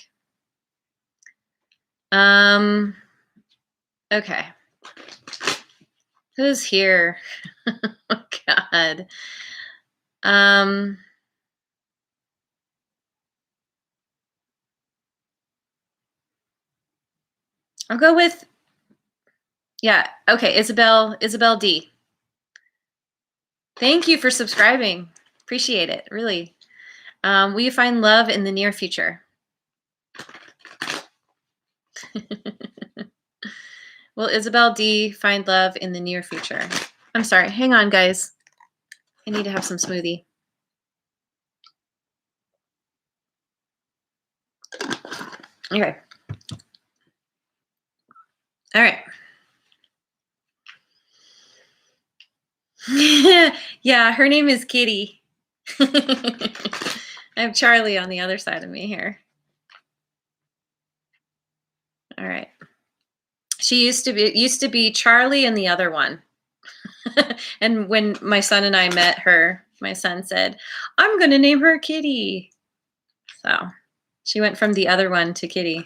Speaker 1: Okay. Who's here? Oh God. I'll go with, yeah, okay, Isabel D. Thank you for subscribing. Appreciate it, really. Will you find love in the near future? Will Isabel D find love in the near future? I'm sorry, hang on, guys. I need to have some smoothie. Okay. All right. Yeah, her name is Kitty. I have Charlie on the other side of me here. All right. She used to be Charlie and the other one. And when my son and I met her, my son said, "I'm going to name her Kitty." So she went from the other one to Kitty.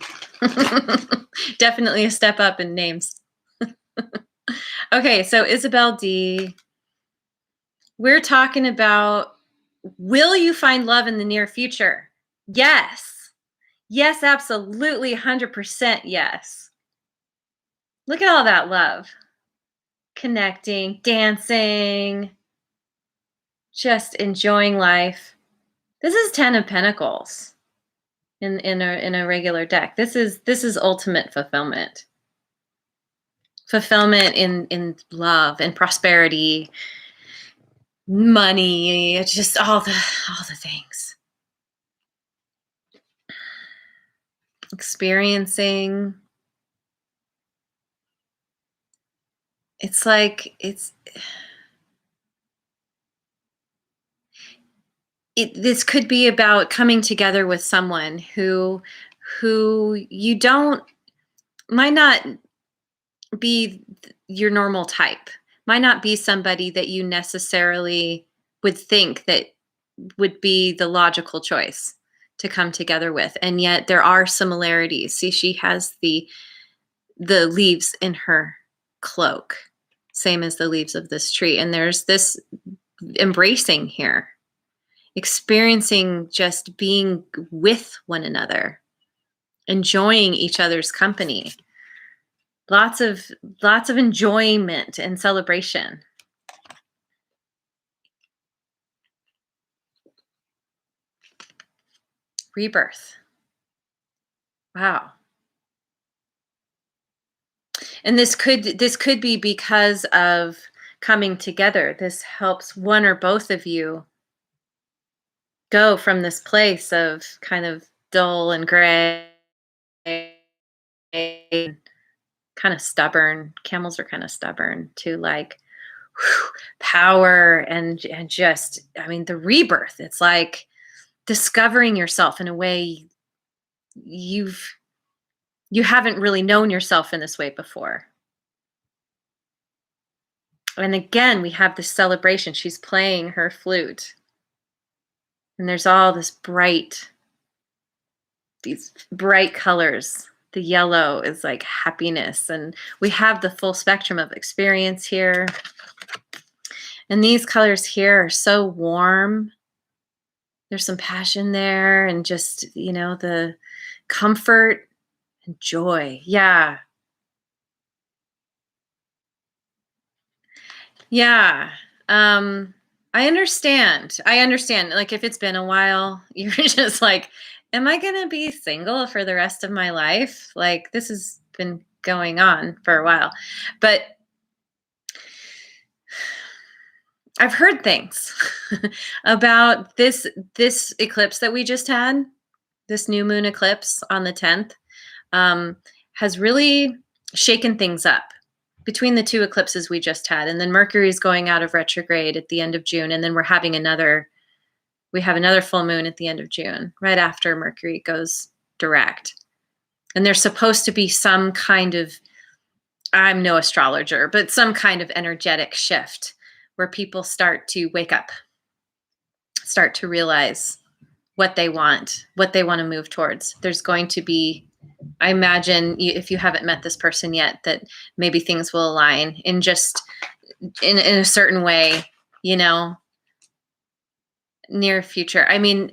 Speaker 1: Definitely a step up in names. Okay, so Isabel D. We're talking about, will you find love in the near future? Yes. Yes, absolutely. 100% yes. Look at all that love. Connecting, dancing. just enjoying life. This is 10 of Pentacles in a regular deck. This is ultimate fulfillment. Fulfillment in love and prosperity, money, it's just all the things. Experiencing. It's like this could be about coming together with someone who you don't might not be your normal type. Might not be somebody that you necessarily would think that would be the logical choice to come together with. And yet there are similarities. See, she has the leaves in her cloak, same as the leaves of this tree. And there's this embracing here, experiencing just being with one another, enjoying each other's company. Lots of enjoyment and celebration. Rebirth. Wow. And this could be because of coming together. This helps one or both of you go from this place of kind of dull and gray, kind of stubborn. Camels are kind of stubborn, to like power and just, I mean, the rebirth. It's like discovering yourself in a way you haven't really known yourself in this way before. And again, we have this celebration. She's playing her flute. And there's all these bright colors. The yellow is like happiness. And we have the full spectrum of experience here. And these colors here are so warm. There's some passion there, and just, the comfort and joy. Yeah. Yeah. I understand. Like, if it's been a while, you're just like, am I going to be single for the rest of my life? Like, this has been going on for a while. But I've heard things about this eclipse that we just had, this new moon eclipse on the 10th, has really shaken things up between the two eclipses we just had. And then Mercury's going out of retrograde at the end of June. And then we have another full moon at the end of June, right after Mercury goes direct. And there's supposed to be some kind of, I'm no astrologer, but some kind of energetic shift where people start to wake up, start to realize what they want to move towards. There's going to be, I imagine, if you haven't met this person yet, that maybe things will align in a certain way, near future. I mean,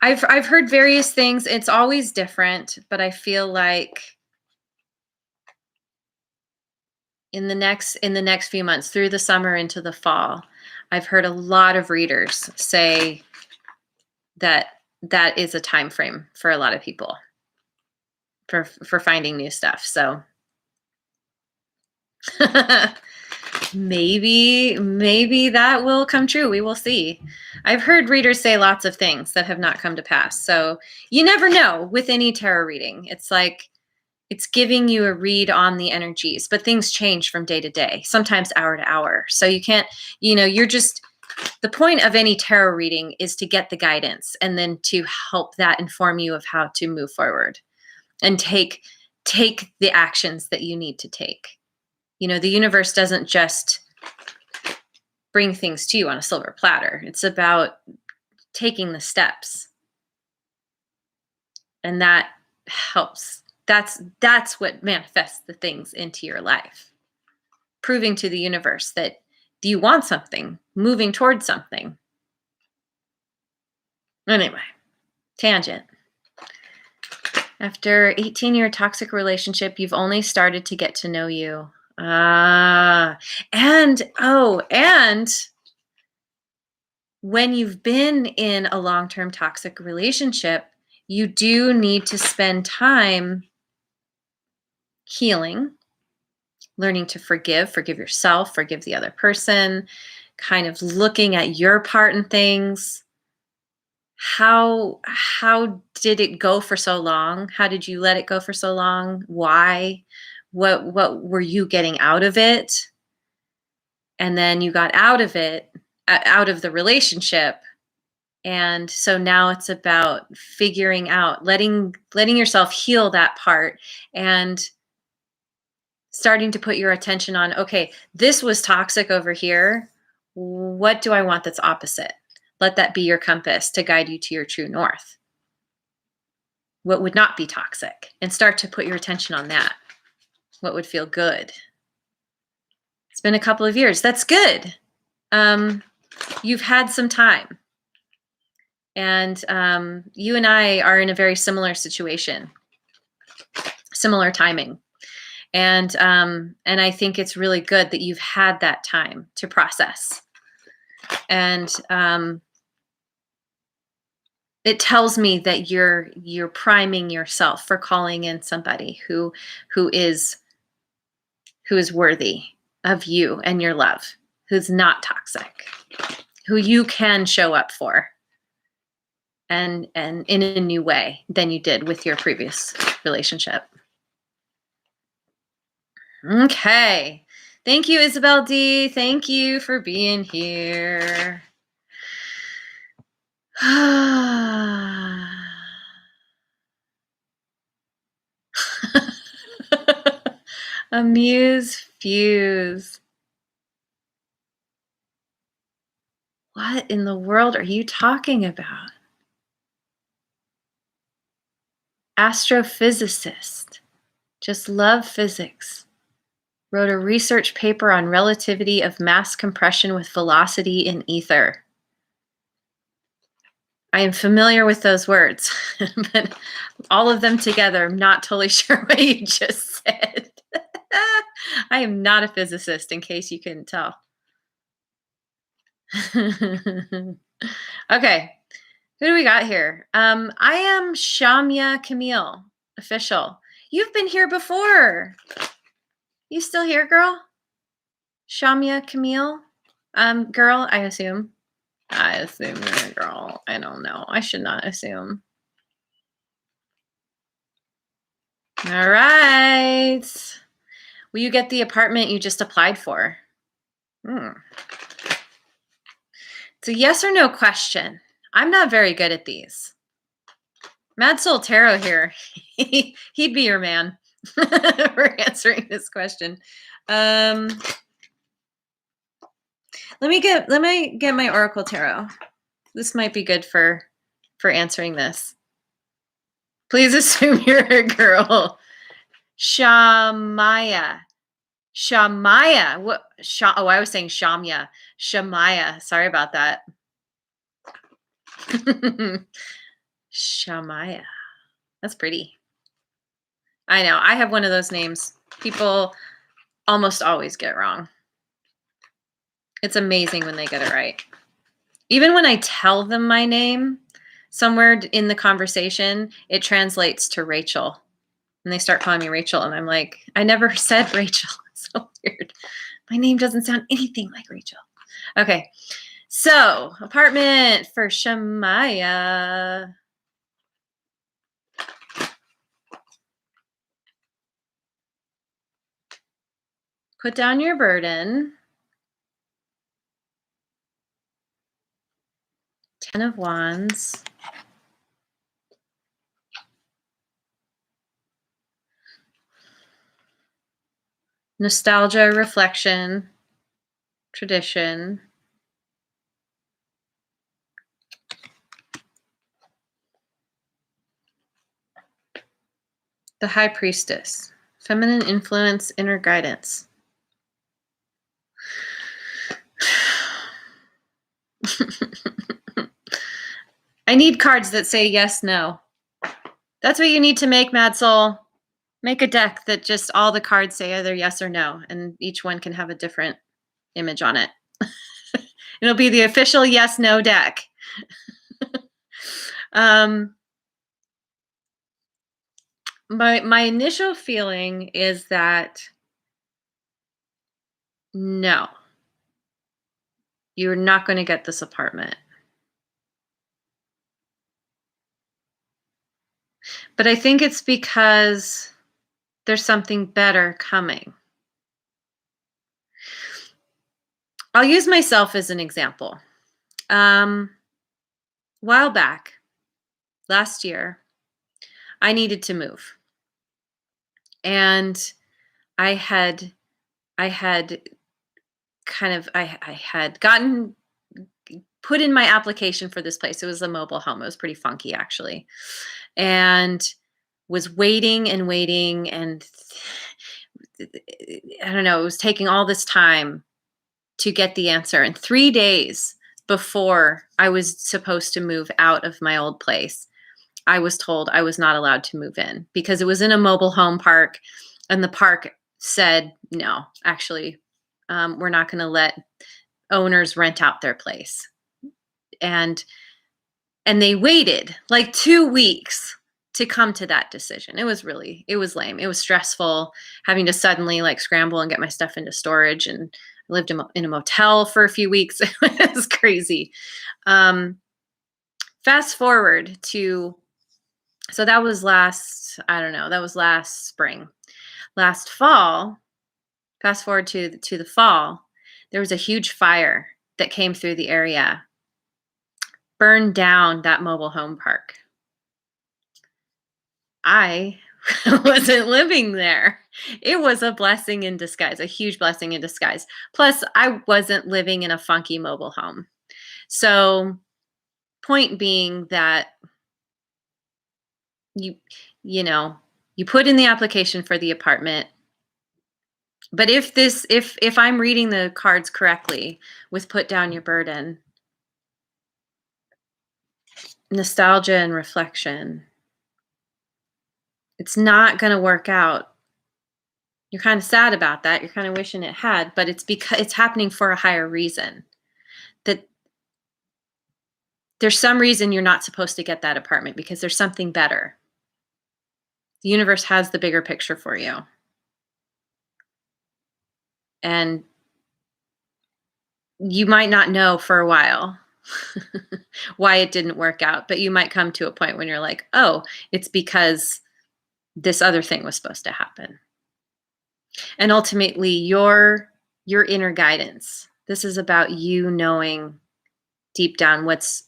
Speaker 1: I've heard various things. It's always different, but I feel like in the next few months, through the summer into the fall, I've heard a lot of readers say that is a time frame for a lot of people for finding new stuff. So maybe that will come true. We will see. I've heard readers say lots of things that have not come to pass. So you never know with any tarot reading. It's like, it's giving you a read on the energies, but things change from day to day, sometimes hour to hour. So you can't, the point of any tarot reading is to get the guidance and then to help that inform you of how to move forward and take the actions that you need to take. The universe doesn't just bring things to you on a silver platter. It's about taking the steps. And that helps. That's what manifests the things into your life. Proving to the universe that you want something, moving towards something. Anyway, tangent. After 18-year toxic relationship, you've only started to get to know you. And when you've been in a long-term toxic relationship, you do need to spend time healing, learning to forgive yourself, forgive the other person, kind of looking at your part in things. How did it go for so long? How did you let it go for so long? Why? What were you getting out of it? And then you got out of it, out of the relationship. And so now it's about figuring out, letting yourself heal that part and starting to put your attention on, okay, this was toxic over here. What do I want that's opposite? Let that be your compass to guide you to your true north. What would not be toxic? And start to put your attention on that. What would feel good? It's been a couple of years. That's good. You've had some time. And you and I are in a very similar situation, similar timing. And I think it's really good that you've had that time to process. And it tells me that you're priming yourself for calling in somebody who is worthy of you and your love, who's not toxic, who you can show up for, and in a new way than you did with your previous relationship. Okay. Thank you, Isabel D. Thank you for being here. Amuse fuse. What in the world are you talking about? Astrophysicist. Just love physics. Wrote a research paper on relativity of mass compression with velocity in ether. I am familiar with those words, but all of them together, I'm not totally sure what you just said. I am not a physicist, in case you couldn't tell. Okay, who do we got here? I am Shamya Camille, official. You've been here before. You still here, girl? Shamya Camille? Girl, I assume. I assume you're a girl. I don't know. I should not assume. All right. Will you get the apartment you just applied for? It's a yes or no question. I'm not very good at these. Mad Soul Tarot here. He'd be your man for answering this question. Let me get my Oracle Tarot. This might be good for answering this. Please assume you're a girl. Shamaya. What? Oh, I was saying Shamya. Shamaya. Sorry about that. Shamaya. That's pretty. I know. I have one of those names. People almost always get wrong. It's amazing when they get it right. Even when I tell them my name, somewhere in the conversation, it translates to Rachel. And they start calling me Rachel. And I'm like, I never said Rachel. It's so weird. My name doesn't sound anything like Rachel. Okay. So, apartment for Shamaya. Put down your burden. 10 of Wands. Nostalgia, reflection, tradition. The High Priestess. Feminine influence, inner guidance. I need cards that say yes, no. That's what you need to make, Mad Soul. Make a deck that just all the cards say either yes or no, and each one can have a different image on it. It'll be the official yes no deck. um, my initial feeling is that no, you're not going to get this apartment. But I think it's because there's something better coming. I'll use myself as an example. While back, last year, I needed to move. And I had I had I had gotten put in my application for this place. It was a mobile home. It was pretty funky actually. And was waiting and waiting and I don't know, it was taking all this time to get the answer. And 3 days before I was supposed to move out of my old place, I was told I was not allowed to move in because it was in a mobile home park, and the park said, no, actually, we're not going to let owners rent out their place. And they waited like 2 weeks to come to that decision. It was lame. It was stressful having to suddenly like scramble and get my stuff into storage. And I lived in a motel for a few weeks. It was crazy. Fast forward to, so that was that was last spring. Last fall, fast forward to the fall, there was a huge fire that came through the area, burned down that mobile home park. I wasn't living there. It was a blessing in disguise, a huge blessing in disguise. Plus, I wasn't living in a funky mobile home. So, point being that you you know, you put in the application for the apartment, but if I'm reading the cards correctly with put down your burden, nostalgia and reflection, it's not going to work out. You're kind of sad about that. You're kind of wishing it had, but it's because it's happening for a higher reason. That there's some reason you're not supposed to get that apartment because there's something better. The universe has the bigger picture for you. And you might not know for a while why it didn't work out, but you might come to a point when you're like, oh, it's because this other thing was supposed to happen. And ultimately, your inner guidance. This is about you knowing deep down what's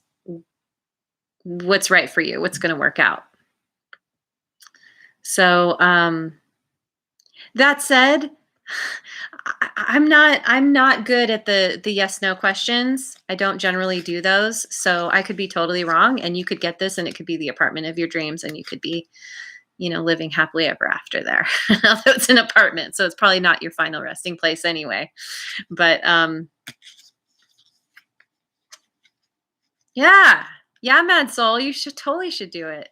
Speaker 1: right for you, what's going to work out. So that said, I'm not good at the yes no questions. I don't generally do those, so I could be totally wrong, and you could get this, and it could be the apartment of your dreams, and you could be, living happily ever after there. Although it's an apartment, so it's probably not your final resting place anyway. But yeah, Mad Soul, you should do it.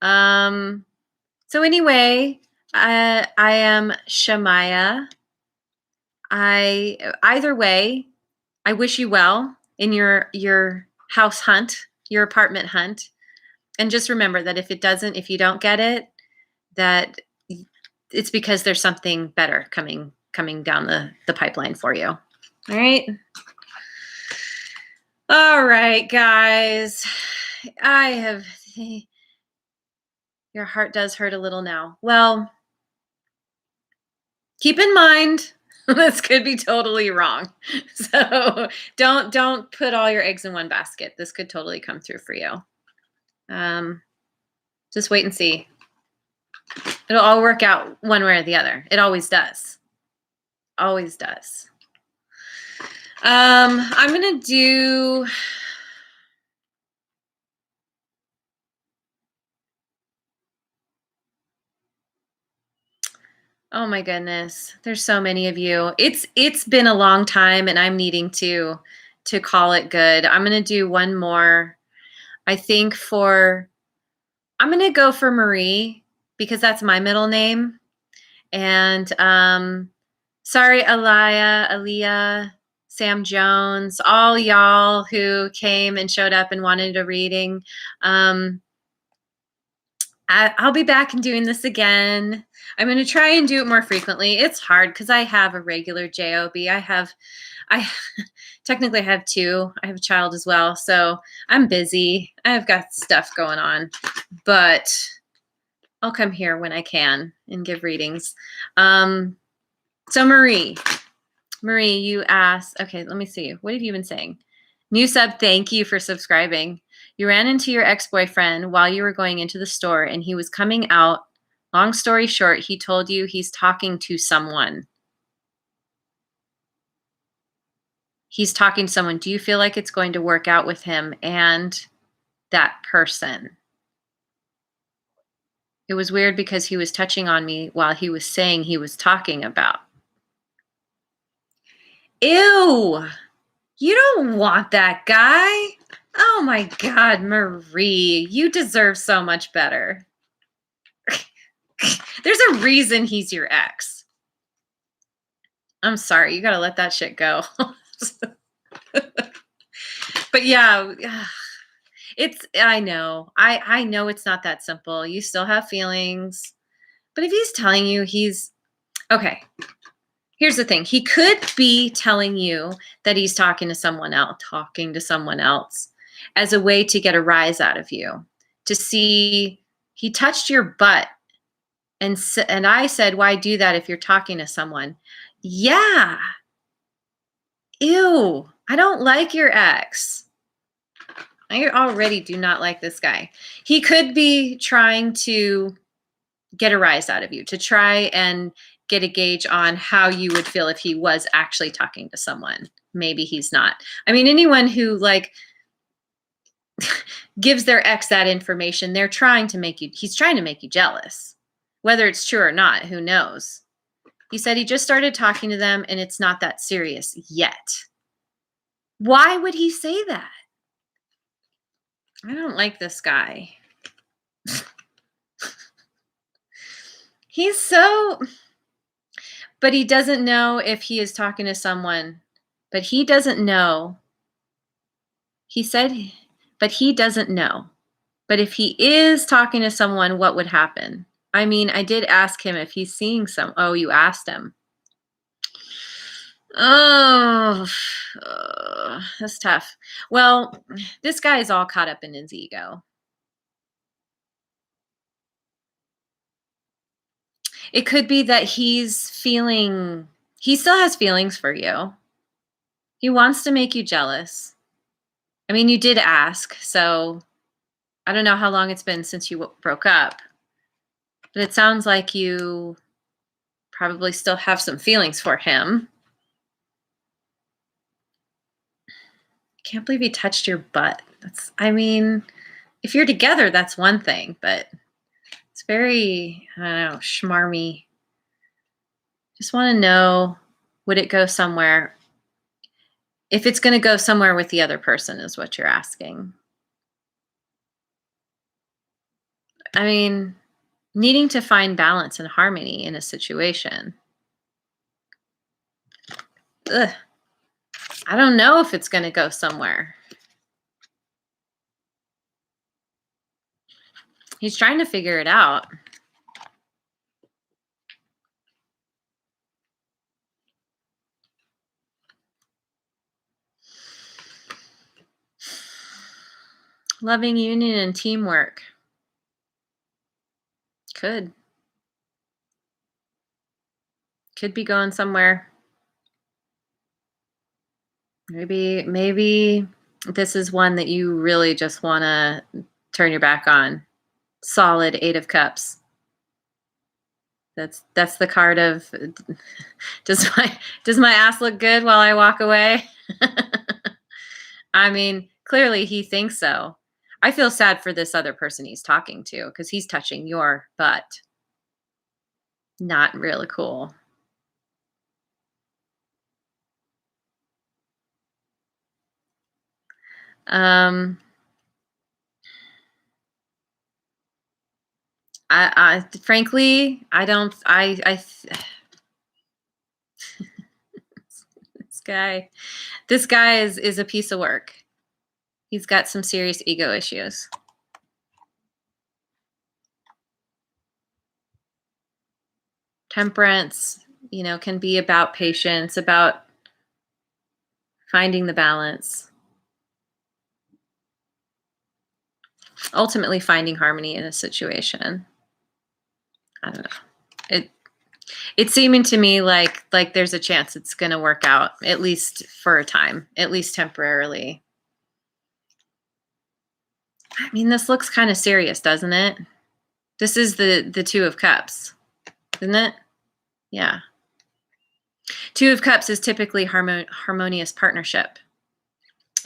Speaker 1: So anyway, I am Shamaya. Either way, I wish you well in your house hunt, your apartment hunt. And just remember that if you don't get it, that it's because there's something better coming down the pipeline for you. All right. All right, guys. Your heart does hurt a little now. Well, keep in mind, this could be totally wrong. So don't put all your eggs in one basket. This could totally come through for you. Just wait and see. It'll all work out one way or the other. It always does. Always does. I'm gonna do. Oh my goodness, there's so many of you. It's been a long time, and I'm needing to call it good. I'm gonna do one more. I'm gonna go for Marie. because that's my middle name. And sorry, Aaliyah, Sam Jones, all y'all who came and showed up and wanted a reading. I'll be back and doing this again. I'm going to try and do it more frequently. It's hard because I have a regular JOB. I technically have two. I have a child as well. So I'm busy. I've got stuff going on, but I'll come here when I can and give readings. So Marie, you asked, okay, let me see. What have you been saying? New sub, thank you for subscribing. You ran into your ex-boyfriend while you were going into the store and he was coming out. Long story short, he told you he's talking to someone. He's talking to someone. Do you feel like it's going to work out with him and that person? It was weird because he was touching on me while he was saying he was talking about. Ew! You don't want that guy. Oh my God, Marie, you deserve so much better. There's a reason he's your ex. I'm sorry, you gotta let that shit go. But yeah, I know. I know it's not that simple. You still have feelings. But if he's telling you okay, here's the thing. He could be telling you that he's talking to someone else as a way to get a rise out of you. To see he touched your butt and I said, "Why do that if you're talking to someone?" Yeah. Ew. I don't like your ex. I already do not like this guy. He could be trying to get a rise out of you, to try and get a gauge on how you would feel if he was actually talking to someone. Maybe he's not. I mean, anyone who gives their ex that information, he's trying to make you jealous. Whether it's true or not, who knows? He said he just started talking to them and it's not that serious yet. Why would he say that? I don't like this guy. But he doesn't know if he is talking to someone. But he doesn't know. He said, but he doesn't know. But if he is talking to someone, what would happen? I mean, I did ask him if he's seeing oh, you asked him. Oh, that's tough. Well, this guy is all caught up in his ego. It could be that he still has feelings for you. He wants to make you jealous. I mean, you did ask, so I don't know how long it's been since you broke up, but it sounds like you probably still have some feelings for him. Can't believe he touched your butt. I mean, if you're together, that's one thing, but it's very, I don't know, schmarmy. Just want to know, would it go somewhere? If it's going to go somewhere with the other person is what you're asking. I mean, needing to find balance and harmony in a situation. Ugh. I don't know if it's going to go somewhere. He's trying to figure it out. Loving union and teamwork. Could be going somewhere. Maybe this is one that you really just want to turn your back on. Solid 8 of Cups. That's the card of does my ass look good while I walk away? I mean, clearly he thinks so. I feel sad for this other person he's talking to because he's touching your butt. Not really cool. I frankly, I don't, this guy is a piece of work. He's got some serious ego issues. Temperance, can be about patience, about finding the balance, ultimately finding harmony in a situation. I don't know. It's seeming to me like there's a chance it's going to work out, at least for a time, at least temporarily. I mean, this looks kind of serious, doesn't it? This is the Two of Cups, isn't it? Yeah. Two of Cups is typically harmonious partnership.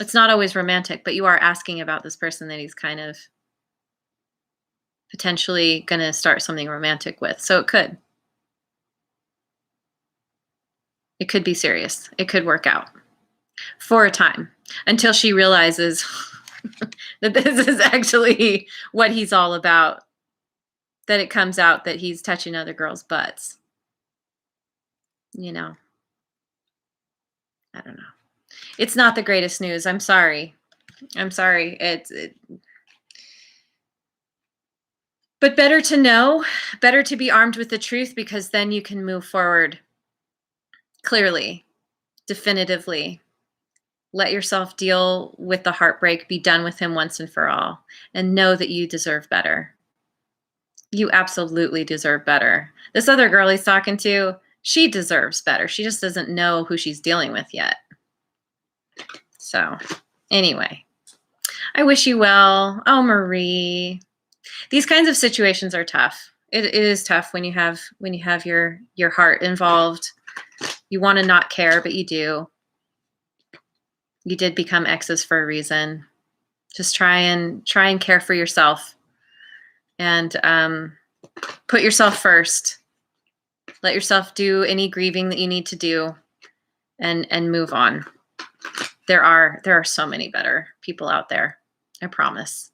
Speaker 1: It's not always romantic, but you are asking about this person that he's kind of potentially going to start something romantic with. So it could. It could be serious. It could work out for a time until she realizes that this is actually what he's all about. That it comes out that he's touching other girls' butts. I don't know. It's not the greatest news. I'm sorry. But better to know, better to be armed with the truth, because then you can move forward clearly, definitively. Let yourself deal with the heartbreak, be done with him once and for all, and know that you deserve better. You absolutely deserve better. This other girl he's talking to, she deserves better. She just doesn't know who she's dealing with yet. So, anyway, I wish you well. Oh, Marie. These kinds of situations are tough. It is tough when you have your heart involved. You want to not care, but you do. You did become exes for a reason. Just try and care for yourself, and put yourself first. Let yourself do any grieving that you need to do, and move on. There are so many better people out there. I promise.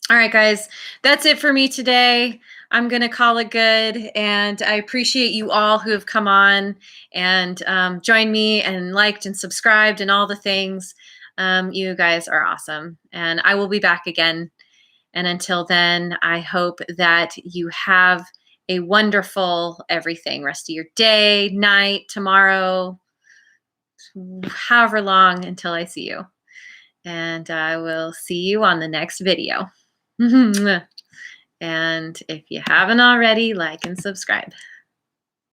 Speaker 1: All right, guys, that's it for me today. I'm going to call it good, and I appreciate you all who have come on and joined me and liked and subscribed and all the things. You guys are awesome, and I will be back again. And until then, I hope that you have a wonderful everything, rest of your day, night, tomorrow, however long until I see you. And I will see you on the next video. And if you haven't already, like and subscribe.